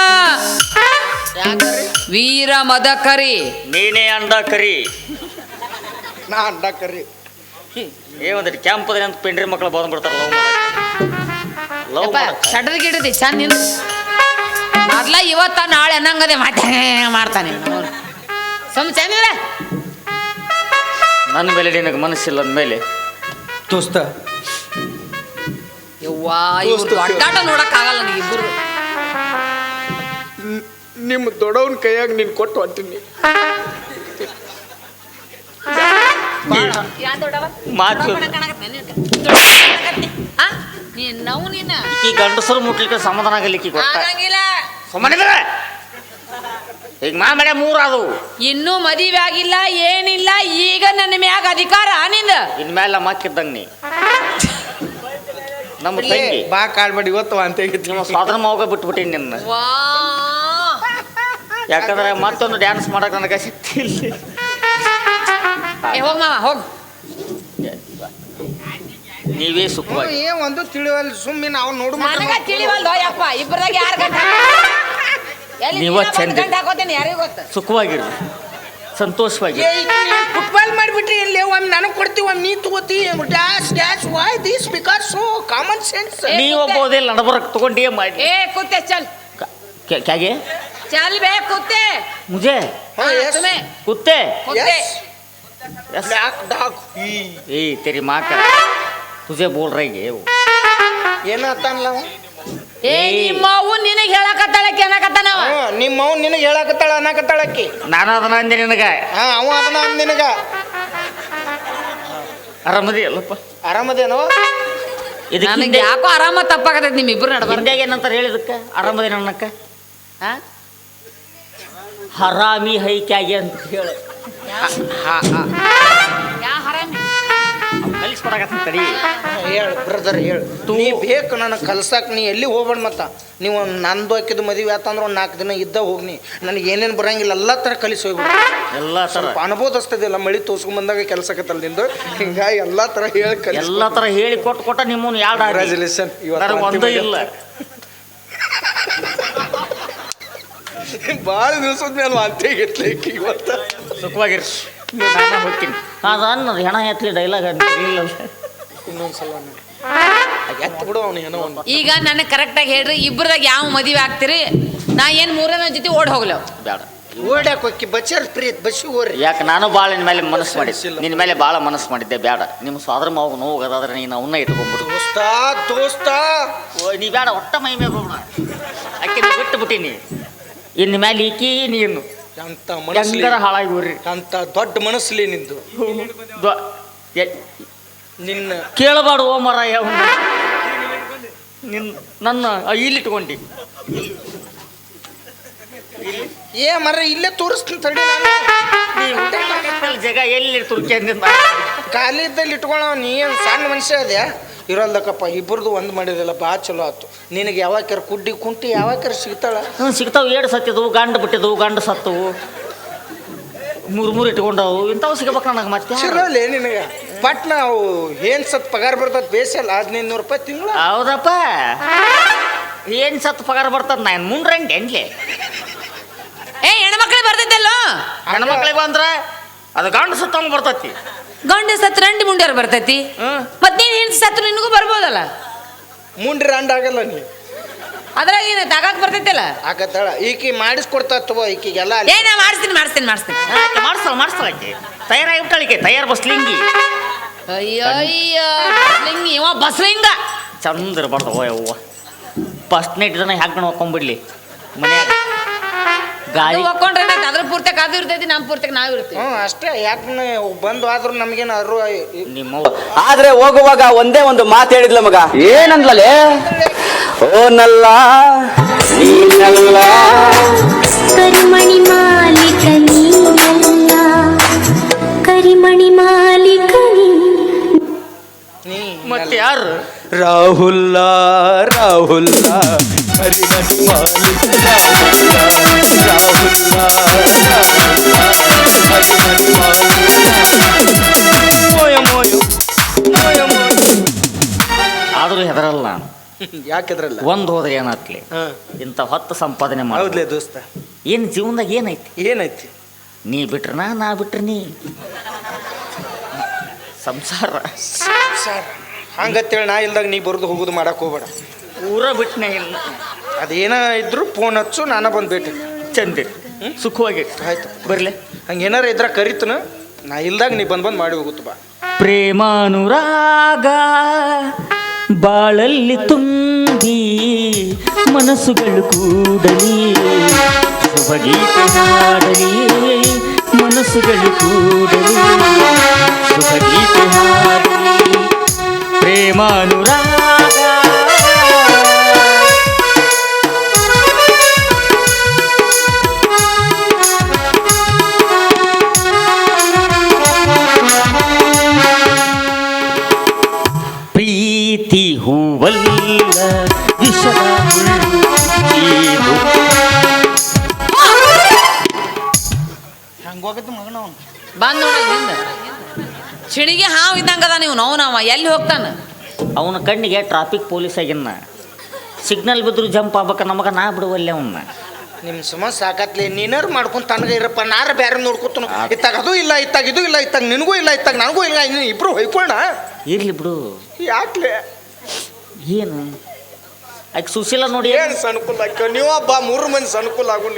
[SPEAKER 1] ಯಾಕ್ರಿ
[SPEAKER 3] ವೀರ ಮದಕರಿ?
[SPEAKER 2] ನೀನೇ ಅಂಡ ಕರಿ,
[SPEAKER 1] ನಾ ಅಂಡ ಕರಿ.
[SPEAKER 2] ಒಂದಿಟ್ಟು ಕ್ಯಾಂಪದ ಅಂತ ಪೆಂಡ್ರಿ ಮಕ್ಕಳು ಬಂದ್ಬಿಡ್ತಾರ ಲವ್
[SPEAKER 3] ಸಡದ ಗಿಡದಿ ಚಂದ ನಿಂದು ಮೊದ್ಲ ಇವತ್ತ ನಾಳೆ ಅನ್ನಂಗದೆ ಮಾಡ್ತಾನೆ ಚಂದಿದ್ರ.
[SPEAKER 2] ನನ್ನ ಮೇಲೆ ನಿನಗೆ ಮನಸ್ಸಿಲ್ಲ ಅಂದಮೇಲೆ
[SPEAKER 1] ದೋಸ್ತ
[SPEAKER 3] ಯವ್ವಾ ಇವ್ರು ಅಡ್ಡಾಟ ನೋಡಕ್ ಆಗಲ್ಲ ನನಗೆ. ಇಬ್ಬರು
[SPEAKER 1] ನಿಮ್ಮ ದೊಡ್ಡವನ ಕೈಯಾಗ ನೀನು ಕೊಟ್ಟು ಹೊಂಟೀನಿ.
[SPEAKER 2] ಮಾತು ಈ ಗಂಡಸರು ಮುಟ್ಲಿಕ್ಕೆ ಸಮಾಧಾನ ಆಗಲಿಕ್ಕೆ ಗೊತ್ತ ಸುಮ್ಮನಿದ್ರೆ ಈಗ ಮಾಮಡೆ 3 ಅದು
[SPEAKER 3] ಇನ್ನೂ ಮದುವೆ ಆಗಿಲ್ಲ ಏನಿಲ್ಲ ಈಗ ನನ್ನ ಮ್ಯಾಗ ಅಧಿಕಾರ ನಿಂದ
[SPEAKER 2] ಇನ್ಮೇಲೆ ಮಕ್ಕಿದ್ದಂಗ ನೀ ನಮ್ಮ ತಂಗಿ
[SPEAKER 1] ಬಾ ಕಾಡ್ಬೇಡಿ ಇವತ್ತು ಅಂತ
[SPEAKER 2] ನಿಮ್ಮ ಸ್ವಾತಂತ್ರ್ಯ ಮಾವಾಗ ಬಿಟ್ಬಿಟ್ಟಿನಿ ನಿನ್ನ ಯಾಕಂದ್ರೆ ಮತ್ತೊಂದು ಡ್ಯಾನ್ಸ್ ಮಾಡಕ್ ನನಗೆ ಶಕ್ತಿ ಇಲ್ಲ
[SPEAKER 3] ಹೋಗ್ ಮಾವ ಹೋಗ್
[SPEAKER 2] ನೀವೇ ಸುಖವಾಗಿ
[SPEAKER 1] ಏ ಒಂದು ತಿಳಿವಲ್ಲ ಸುಮ್ಮನೆ ನಾವು ನೋಡು
[SPEAKER 3] ನನಗ ತಿಳಿವಲ್ದೋ ಯಪ್ಪ ಇಬ್ಬರದಾಗ ಯಾರು ಗಂಟ
[SPEAKER 2] ನೀವ ಚಂದ
[SPEAKER 3] ಹಾಕೋತೇನೆ ಯಾರಿಗೂ ಗೊತ್ತ
[SPEAKER 2] ಸುಖವಾಗಿರು ಸಂತೋಷವಾಗಿ
[SPEAKER 1] ಫುಟ್ಬಾಲ್ ಮಾಡಿಬಿಟ್ರಿ ಇಲ್ಲಿ ಒಮ್ಮೆ ನನಗೆ ಕೊಡ್ತೀವಿ ಒಮ್ಮೆ ನೀ ತಗೋತಿ dash dash why this because so common sense
[SPEAKER 2] ನೀವು ಒಬ್ಬ ನಡಬರಕ್ ತಗೊಂಡೇ ಮಾಡಿ
[SPEAKER 3] ए कुत्ते चल
[SPEAKER 2] क्या गे
[SPEAKER 3] चल बे कुत्ते
[SPEAKER 2] मुझे
[SPEAKER 1] हाँ, yes.
[SPEAKER 3] तुम्हें
[SPEAKER 2] कुत्ते
[SPEAKER 3] कुत्ते
[SPEAKER 2] यस
[SPEAKER 1] ब्लैक डॉग
[SPEAKER 2] ए तेरी माँ का तुझे बोल रही है वो
[SPEAKER 1] ಏನತ್ತಾನಲ್ಲ
[SPEAKER 3] ಏ ನಿಮ್ಮವ್ವ ನಿನಗೆ ಹೇಳಕತ್ತಾಳ ಕೇಳಕತ್ತಾನವ
[SPEAKER 1] ನಿಮ್ಮ ಅವ್ನು ನಿನಗೆ ಹೇಳಕತ್ತಾಳ ಅನ್ನಕತ್ತಾಳಕ್ಕಿ
[SPEAKER 2] ನಾನು ಅದನ್ನ ಅಂದೆ ನಿನಗ
[SPEAKER 1] ಹಾ ಅವ ಅದನ್ನ ಅಂದ ನಿನಗ
[SPEAKER 2] ಆರಾಮದಿ ಅಲ್ಲಪ್ಪ
[SPEAKER 1] ಆರಾಮದೇನೋ
[SPEAKER 3] ನನಗೆ ಯಾಕೋ ಆರಾಮ ತಪ್ಪಾಗತೈತಿ ನಿಮ್ ಇಬ್ರು ನಡಬಾರ್ದು
[SPEAKER 2] ಹಿಂದ್ಯಾಗ ಏನಂತಾರೆ ಹೇಳಿದಕ್ಕ ಆರಾಮದಿ ನನ್ನಕ್ಕ ಹರಾಮಿ ಹೈ ಕ್ಯಾಗೆ ಅಂತ ಹೇಳಿ
[SPEAKER 3] ಯಾ ಹರಾಮಿ
[SPEAKER 2] ಕಲಿಸ್ಕೊಡಕತ್ತ ತಡಿ
[SPEAKER 1] ಹೇಳು ಬ್ರದರ್ ಹೇಳು ನೀ ಬೇಕು ನನಗೆ ಕಲ್ಸಕ್ಕೆ ನೀ ಎಲ್ಲಿ ಹೋಗ್ಬೇಡ ಮತ್ತ ನೀವು ನಂದು ಹಾಕಿದ್ದು ಮದುವೆ ಆತಂದ್ರೆ ಒಂದು 4 ದಿನ ಇದ್ದ ಹೋಗ್ನಿ ನನಗೆ ಏನೇನು ಬರಂಗಿಲ್ಲ ಎಲ್ಲ ಥರ ಕಲಿಸಿ ಹೋಗ್ಬಿಡು
[SPEAKER 2] ಎಲ್ಲ ಥರ
[SPEAKER 1] ಅನುಭವದಸ್ತದಿಲ್ಲ ಮಳಿ ತೋರ್ಸ್ಕೊಂಬಂದಾಗ ಕೆಲಸಕ್ಕತ್ತಲ್ಲ ನಿಂದು ಹಿಂಗಾಗಿ ಎಲ್ಲ ಥರ ಹೇಳಿ ಕಲಿಸಿ
[SPEAKER 2] ಎಲ್ಲ ಥರ ಹೇಳಿ ಕೊಟ್ಟ ನಿಮ್ಮನ್ನು ಯಾರು
[SPEAKER 1] ಕಂಗ್ರ್ಯಾಚುಲೇಷನ್
[SPEAKER 2] ನನಗೆ ಒಂದೂ ಇಲ್ಲ
[SPEAKER 1] ಭಾಳ ದಿವಸದ ಮೇಲೆ ವಾಂತಿಗಿತ್ಲಿ ಇವತ್ತು
[SPEAKER 2] ಸುಖವಾಗಿರಿ ನಾನು ಹೋಗ್ತೀನಿ ಅದು ಅನ್ನೋದು ಹೆಣ ಎತ್ತಲಿ ಡೈಲಾಗ್ ಇಲ್ಲ
[SPEAKER 1] ಇನ್ನೊಂದ್ಸಲ ಎತ್ತು ಬಿಡು ಅವನು ಏನೋ ಒಂದು
[SPEAKER 3] ಈಗ ನನಗೆ ಕರೆಕ್ಟಾಗಿ ಹೇಳ್ರಿ ಇಬ್ಬರದಾಗ ಯಾವ ಮದುವೆ ಆಗ್ತೀರಿ ನಾ ಏನು ಮೂರನೇ ಜೊತೆ ಓಡ್ ಹೋಗ್ಲವ್
[SPEAKER 2] ಬೇಡ
[SPEAKER 1] ಓಡ್ಯಾಕ ಹೋಗಿ ಬಚ್ಚರ್ ಪ್ರೀತ್ ಬಸ್ಸಿ ಓರಿ
[SPEAKER 2] ಯಾಕೆ ನಾನು ಭಾಳ ನಿನ್ನ ಮೇಲೆ ಮನಸ್ಸು ಮಾಡಿದ್ದೆ ನಿನ್ನ ಮೇಲೆ ಭಾಳ ಮನಸ್ಸು ಮಾಡಿದ್ದೆ ಬೇಡ ನಿಮ್ಮ ಸೋದರ ಮಾವು ನೋವಾಗದಾದ್ರೆ ನೀನು ಅವನ್ನ ಇಟ್ಕೊಂಡ್ಬಿಡು
[SPEAKER 1] ದೋಸ್ತ
[SPEAKER 2] ಓ ನೀ ಬೇಡ ಒಟ್ಟ ಮೈ ಮೇಲೆ ಹೋಗೋಣ ಅಕ್ಕೆ ನೀವು ಬಿಟ್ಟು ಬಿಟ್ಟಿನಿ ಇನ್ನು ಮೇಲೆ ಈಕಿ ನೀನು
[SPEAKER 1] ಅಂತ ಮನಸ್ಸು
[SPEAKER 2] ಹೆಂಗಾರ ಹಾಳಾಗಿ ಹೋಗ್ರಿ
[SPEAKER 1] ಅಂತ ದೊಡ್ಡ ಮನಸ್ಸಲಿ ನಿಂದು ನಿನ್ನ
[SPEAKER 2] ಕೇಳಬಾಡು ಓ ಮರ ಯಾವ ನಿನ್ನ ನನ್ನ ಇಲ್ಲಿಟ್ಕೊಂಡಿ
[SPEAKER 1] ಏ ಮರ ಇಲ್ಲೇ ತೋರಿಸ್ತೀನಿ ತಡಿ ನಾನು
[SPEAKER 2] ಜಾಗ ಎಲ್ಲಿ ತುರ್ಕಿ ಅಂದಿಂದ
[SPEAKER 1] ಖಾಲಿ ಇದ್ದಲ್ಲಿ ಇಟ್ಕೊಳ್ಳೋ ನೀ ಏನು ಸಣ್ಣ ಮನುಷ್ಯ ಅದ್ಯಾ ಇರೋಲ್ದಕ್ಕಪ್ಪ ಇಬ್ಬರದು ಒಂದು ಮಾಡಿದಿಲ್ಲ ಭಾಳ ಚಲೋ ಆಯ್ತು ನಿನಗೆ ಯಾವಾಕ್ಯಾರ ಕುಡ್ಡಿ ಕುಂಟಿ ಯಾವಾಕ್ಯಾರ ಸಿಗ್ತಾಳ
[SPEAKER 2] ಸಿಗ್ತಾವು 7 ಸತ್ತಿದ್ವು ಗಂಡು ಬಿಟ್ಟಿದ್ವು ಗಂಡು ಸತ್ತವು 3 ಇಟ್ಕೊಂಡವು ಇಂಥವು ಸಿಗಬೇಕು ನನಗೆ ಮತ್ತೆ
[SPEAKER 1] ಚಲೋಲೇ ನಿನಗೆ ಪಟ್ನ ಅವು ಏನು ಸತ್ ಪಗಾರ ಬರ್ತದೆ ಬೇಸಲ್ಲ 1500 ರೂಪಾಯಿ ತಿಂಗಳು
[SPEAKER 2] ಹೌದಪ್ಪ ಏನು ಸತ್ತು ಪಗಾರ ಬರ್ತದೆ ನಾನು ಮುಂಡ್ರಂಗೆ ಎನ್ಲೆ
[SPEAKER 3] ಏ ಹೆಣ್ಮಕ್ಳಿಗೆ ಬರ್ತೈತಲ್ಲೋ
[SPEAKER 2] ಹೆಣ್ಮಕ್ಳಿಗೆ ಬಂದ್ರೆ ಅದು ಗಂಡು ಸತ್ತಂಗೆ ಬರ್ತೈತಿ
[SPEAKER 3] ಗಂಡ ಸತ್ತು ರಂಡಿ ಮುಂಡ್ಯಾರ ಬರ್ತೈತಿ ಮತ್ ನೀನ್ ಹೆಂಡತಿ ಸತ್ತು ನಿನಗೂ ಬರ್ಬೋದಲ್ಲ
[SPEAKER 1] ಮುಂಡ್ರಿ ರಂಡ್ ಆಗಲ್ಲ ನೀ
[SPEAKER 3] ಅದ್ರಾಗ ಏನು ತಗಾಕ್ ಬರ್ತೈತಲ್ಲ
[SPEAKER 1] ಆಗತ್ತಾಳ ಈಕಿ ಮಾಡಿಸ್ಕೊಡ್ತಾ ತಗೋ ಈಕಿಗೆಲ್ಲ
[SPEAKER 3] ಏ ನಾ ಮಾಡಿಸ್ತೀನಿ
[SPEAKER 2] ಮಾಡಿಸ್ತಾಳ ಆಕೆ ತಯಾರಾಗಿ ಬಿಟ್ಟಾಳಿಕೆ ತಯಾರು ಬಸ್ಲಿಂಗಿ
[SPEAKER 3] ಅಯ್ಯೋ ಅಯ್ಯೋ ಬಸ್ಲಿಂಗಿ ಇವ ಬಸ್ಲಿಂಗ
[SPEAKER 2] ಚಂದ ಇರ್ಬಾರ್ದು ಅವ್ವ ಫಸ್ಟ್ ನೈಟ್ ಇದನ್ನ ಹಾಕೊಂಡು ಹೋಗ್ಕೊಂಡ್ಬಿಡ್ಲಿ ಮನ್ಯಾಗ ಗಾಳಿ
[SPEAKER 3] ಹಾಕೊಂಡ್ರೆ ಅದ್ರ ಪೂರ್ತಿಯಾಗ ಅದು ಇರ್ತೈತಿ ನಮ್ಮ ಪೂರ್ತಿಯಾಗ ನಾವು ಇರ್ತೀವಿ
[SPEAKER 1] ಅಷ್ಟೇ ಯಾಕೆ ಬಂದು ಆದ್ರೂ ನಮಗೇನು ಅರು
[SPEAKER 2] ನಿಮ್ಮವ್ವ
[SPEAKER 4] ಆದ್ರೆ ಹೋಗುವಾಗ ಒಂದೇ ಒಂದು ಮಾತು ಹೇಳಿದ್ಲ ಮಗ ಏನಂದ್ಲೇ ಓ ನಲ್ಲ ನೀನಲ್ಲ
[SPEAKER 5] ಕರಿಮಣಿ ಮಾಲೀಕ ನೀನಲ್ಲ ಕರಿಮಣಿ ಮಾಲೀಕ
[SPEAKER 1] ನೀ
[SPEAKER 2] ಮತ್ತೆ ಯಾರು
[SPEAKER 4] ರಾಹುಲ್ಲ ರಾಹುಲ್ಲ ಕರಿಮಣಿ ಮಾಲೀಕ ರಾಹುಲ್ಲ ಕರಿಮಣಿ
[SPEAKER 2] ಆದರೂ ಹೆದರಲ್ಲ ನಾನು
[SPEAKER 1] ಯಾಕೆದ್ರಲ್ಲ
[SPEAKER 2] ಒಂದು ಹೋದ್ರೆ ಏನಾಗ್ಲಿ ಇಂಥ ಹೊತ್ತು ಸಂಪಾದನೆ
[SPEAKER 1] ಹೌದ್ಲೇ
[SPEAKER 2] ಮಾಡೋದ್ಲೆ
[SPEAKER 1] ದೋಸ್ತ
[SPEAKER 2] ಏನು ಜೀವನದಾಗ ಏನೈತಿ
[SPEAKER 1] ಏನೈತಿ
[SPEAKER 2] ನೀ ಬಿಟ್ರನಾ ನಾ ಬಿಟ್ರ ನೀ ಸಂಸಾರ
[SPEAKER 1] ಸರ್ ಹಂಗತ್ತೇಳಿ ನಾ ಇಲ್ದಾಗ ನೀ ಬರೋದು ಹೋಗೋದು ಮಾಡಕ್ ಹೋಗ್ಬೇಡ
[SPEAKER 2] ಊರ ಬಿಟ್ಟನೆ ಇಲ್ಲ
[SPEAKER 1] ಅದೇನ ಇದ್ರು ಫೋನ್ ಹಚ್ಚು ನಾನು ಬಂದು ಭೇಟಿ
[SPEAKER 2] ಚಂದ ಸುಖವಾಗಿ
[SPEAKER 1] ಆಯ್ತು
[SPEAKER 2] ಬರಲೆ
[SPEAKER 1] ಹಂಗೇನಾರ ಇದ್ರ ಕರಿತನ ನಾ ಇಲ್ದಾಗ ನೀ ಬಂದು ಮಾಡಿ ಹೋಗುತ್ತ ಬಾ
[SPEAKER 2] ಪ್ರೇಮಾನುರಾಗ ಬಾಳಲ್ಲಿ ತುಂಬಿ ಮನಸ್ಸುಗಳು ಕೂಡಲಿ ಶುಭಗೀತೆ ಹಾಡಲಿ ಮನಸ್ಸುಗಳು ಕೂಡಲು ಶುಭ ಗೀತೆ ಹಾಡಿ ಪ್ರೇಮಾನುರಾಗ ಪ್ರೀತಿ ಹೂವಲ್ಲ ವಿಷದ ಮುಳ್ಳು ಇದು.
[SPEAKER 1] ಹಂಗೋಗತ್ತೆ ಮಗನ ಅವನು.
[SPEAKER 3] ಬಂದ್ ನೋಡ ಹಿಂದ ಚಿಣಿಗೆ ಹಾವು ಇದ್ದಂಗದ ನೀವು ನೋವು ಎಲ್ಲಿ ಹೋಗ್ತಾನ
[SPEAKER 2] ಅವನ ಕಣ್ಣಿಗೆ ಟ್ರಾಫಿಕ್ ಪೊಲೀಸ್ ಆಗಿನ್ನ ಸಿಗ್ನಲ್ ಬಿದ್ರು ಜಂಪ್ ಆಗ್ಬೇಕ ನಮಗ ನಾ ಬಿಡುವಲ್ಲೇ ಅವನ್ನ.
[SPEAKER 1] ನಿಮ್ಮ ಸುಮ ಸಾಕತ್ಲಿ ನೀನಾರು ಮಾಡ್ಕೊಂಡು ತನಗ ಇರಪ್ಪ ನಾರ ಬೇರೆ ನೋಡ್ಕೊತನು. ಇತ್ತಾಗ ಅದು ಇಲ್ಲ, ಇತ್ತಾಗ ಇದು ಇಲ್ಲ, ಇತ್ತಾಗ ನಿನಗೂ ಇಲ್ಲ, ಇತ್ತಾಗ ನನಗೂ ಇಲ್ಲ, ಇಬ್ರು ಹೊಯ್ಕೊಳ್ಳ.
[SPEAKER 2] ಇರ್ಲಿ ಬಿಡು.
[SPEAKER 1] ಯಾಕ್ಲೆ
[SPEAKER 2] ಏನು ಆಕೆ ಸುಶೀಲ ನೋಡಿ
[SPEAKER 1] ಏನು ಸನುಕೂಲ ಆಕ ನೀವಬ್ಬ 3 ಮಂದಿ ಸನುಕೂಲ ಆಗು.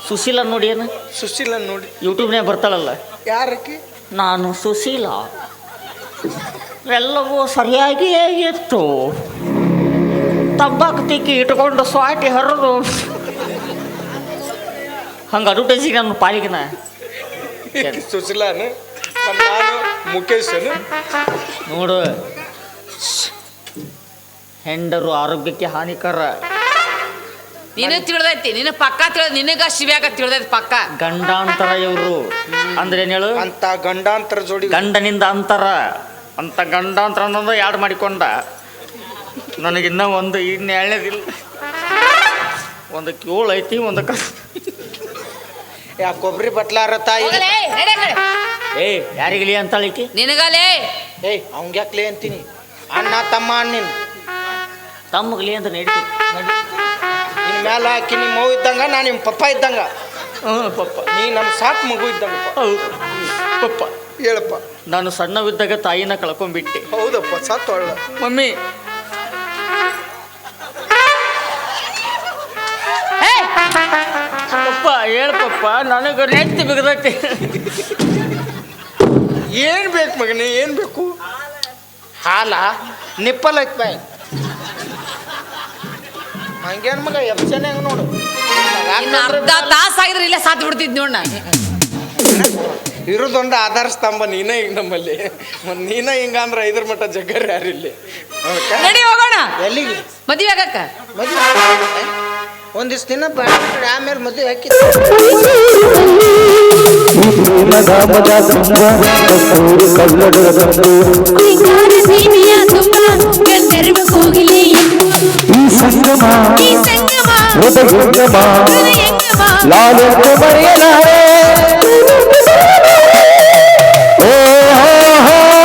[SPEAKER 2] ಸುಶೀಲ ನೋಡಿ ಏನು
[SPEAKER 1] ಸುಶೀಲ ನೋಡಿ
[SPEAKER 2] ಯೂಟ್ಯೂಬ್ನಾಗ ಬರ್ತಾಳಲ್ಲ,
[SPEAKER 1] ಯಾರಕ್ಕೆ
[SPEAKER 2] ನಾನು ಸುಶೀಲ ಎಲ್ಲವೂ ಸರಿಯಾಗಿಯೇ ಇತ್ತು, ತಂಬಾಕು ತಿಕ್ಕಿ ಇಟ್ಕೊಂಡು ಸ್ವಾಟಿ ಹರಿದು ಹಂಗೆ ಅಡ್ವರ್ಟೈಸಿಂಗ್ ನನ್ನ ಪಾಲಿಗೆನ.
[SPEAKER 1] ಸುಶೀಲಾನು ನಾನು ಮುಖೇಶನು
[SPEAKER 2] ನೋಡು, ಹೆಂಡರು ಆರೋಗ್ಯಕ್ಕೆ ಹಾನಿಕರ.
[SPEAKER 3] ನೀನು ತಿಳಿದೈತಿ, ನಿನ್ನ ಪಕ್ಕ ತಿಳಿದ, ನಿನಗ ಶಿವ್ಯಾಗ ತಿಳಿದೈತಿ ಪಕ್ಕ.
[SPEAKER 2] ಗಂಡಾಂತರ ಇವರು ಅಂದ್ರೆ ಏನ್ ಹೇಳು,
[SPEAKER 1] ಅಂತ ಗಂಡಾಂತರ ಜೋಡಿ
[SPEAKER 2] ಗಂಡನಿಂದ ಅಂತರ ಅಂತ ಗಂಡಾಂತರ ಅನ್ನೋದು ಯಾಡ್ ಮಾಡಿಕೊಂಡ. ನನಗಿನ್ನ ಒಂದು ಇನ್ನು ಎಳ್ಳೆದಿಲ್ಲ, ಒಂದು ಕೇಳು ಐತಿ, ಒಂದು
[SPEAKER 1] ಯಾ ಕೊಬ್ಬರಿ ಬಟ್ಲಾರ ತಾಯಿ.
[SPEAKER 3] ಹೋಗಲೇ, ನಡೆ ಕಡೆ.
[SPEAKER 2] ಏಯ್ ಯಾರಿಗಲಿ ಅಂತಾಳಿಕಿ
[SPEAKER 3] ನಿನಗಲೇ
[SPEAKER 1] ಏಯ್ ಅವಂಗ್ಯಾಕ್ಲೆ ಅಂತೀನಿ. ಅಣ್ಣ ತಮ್ಮ ಅಣ್ಣಿನ
[SPEAKER 2] ತಮ್ಮಗಲಿ ಅಂತ ನಡೀತಿ.
[SPEAKER 1] ನಿನ್ನ ಮ್ಯಾಲ ಹಾಕಿ ನಿಮ್ಮ ಮಗು ಇದ್ದಂಗ, ನಾ ನಿಮ್ಮ ಪಪ್ಪ ಇದ್ದಂಗ.
[SPEAKER 2] ಪಪ್ಪ
[SPEAKER 1] ನೀ ನಮ್ಮ ಸಾಕು ಮಗು ಇದ್ದಂಗ.
[SPEAKER 2] ಹೌದು ಪಪ್ಪ.
[SPEAKER 1] ಹೇಳಪ್ಪ.
[SPEAKER 2] ನಾನು ಸಣ್ಣವಿದ್ದಾಗ ತಾಯಿನ ಕಳ್ಕೊಂಡ್ಬಿಟ್ಟೆ.
[SPEAKER 1] ಹೌದಪ್ಪ, ಸಾಕು ಅಳ್ಳ.
[SPEAKER 2] ಮಮ್ಮಿ ಪಪ್ಪ ಹೇಳಪ್ಪ, ನನಗೆ ನೆತ್ತಿ ಬಿಗದೈತಿ.
[SPEAKER 1] ಏನು ಬೇಕು ಮಗನೇ, ಏನು ಬೇಕು? ಹಾಲ ನಿಪ್ಪಲ್ ಐತ್ ಬಾಯ್. ಹಂಗೇನು ಮಗ ಎಪ್ಸನೆ ಹಂಗೆ ನೋಡು.
[SPEAKER 3] ಇನ್ನು ಅರ್ಧ ತಾಸಾಗಿದ್ರೆ ಇಲ್ಲೇ ಸಾತ್ ಬಿಡ್ತಿದ್ ನೋಡ.
[SPEAKER 1] ಇರೋದೊಂದು ಆಧಾರ ಸ್ತಂಭ ನೀನೇ ಈಗ ನಮ್ಮಲ್ಲಿ. ಮತ್ತು ನೀನೇ ಹಿಂಗಂದ್ರೆ ಇದ್ರ ಮಟ್ಟ ಜಗ್ಗರ್ ಯಾರಿಲ್ಲಿ.
[SPEAKER 3] ನಡಿ ಹೋಗೋಣ.
[SPEAKER 1] ಎಲ್ಲಿಗೆ?
[SPEAKER 3] ಮದುವೆ ಆಗಕ್ಕ.
[SPEAKER 1] ಮದುವೆ ಒಂದಿಷ್ಟು ದಿನ ಬಾಡ್ಬಿಟ್ರೆ ಆಮೇಲೆ ಮದುವೆ ಹಾಕಿ.
[SPEAKER 5] ಕುರಿಗಾರ ಸೀಮೆಯ ತುಂಬ ಗಂಧರ್ವ ಕೋಗಿಲೆ ಈ ಸಂಗಮ ಹೃದಯಂಗಮ ಲಾಲೆಂದು ಬರೆಯಲಾರೆ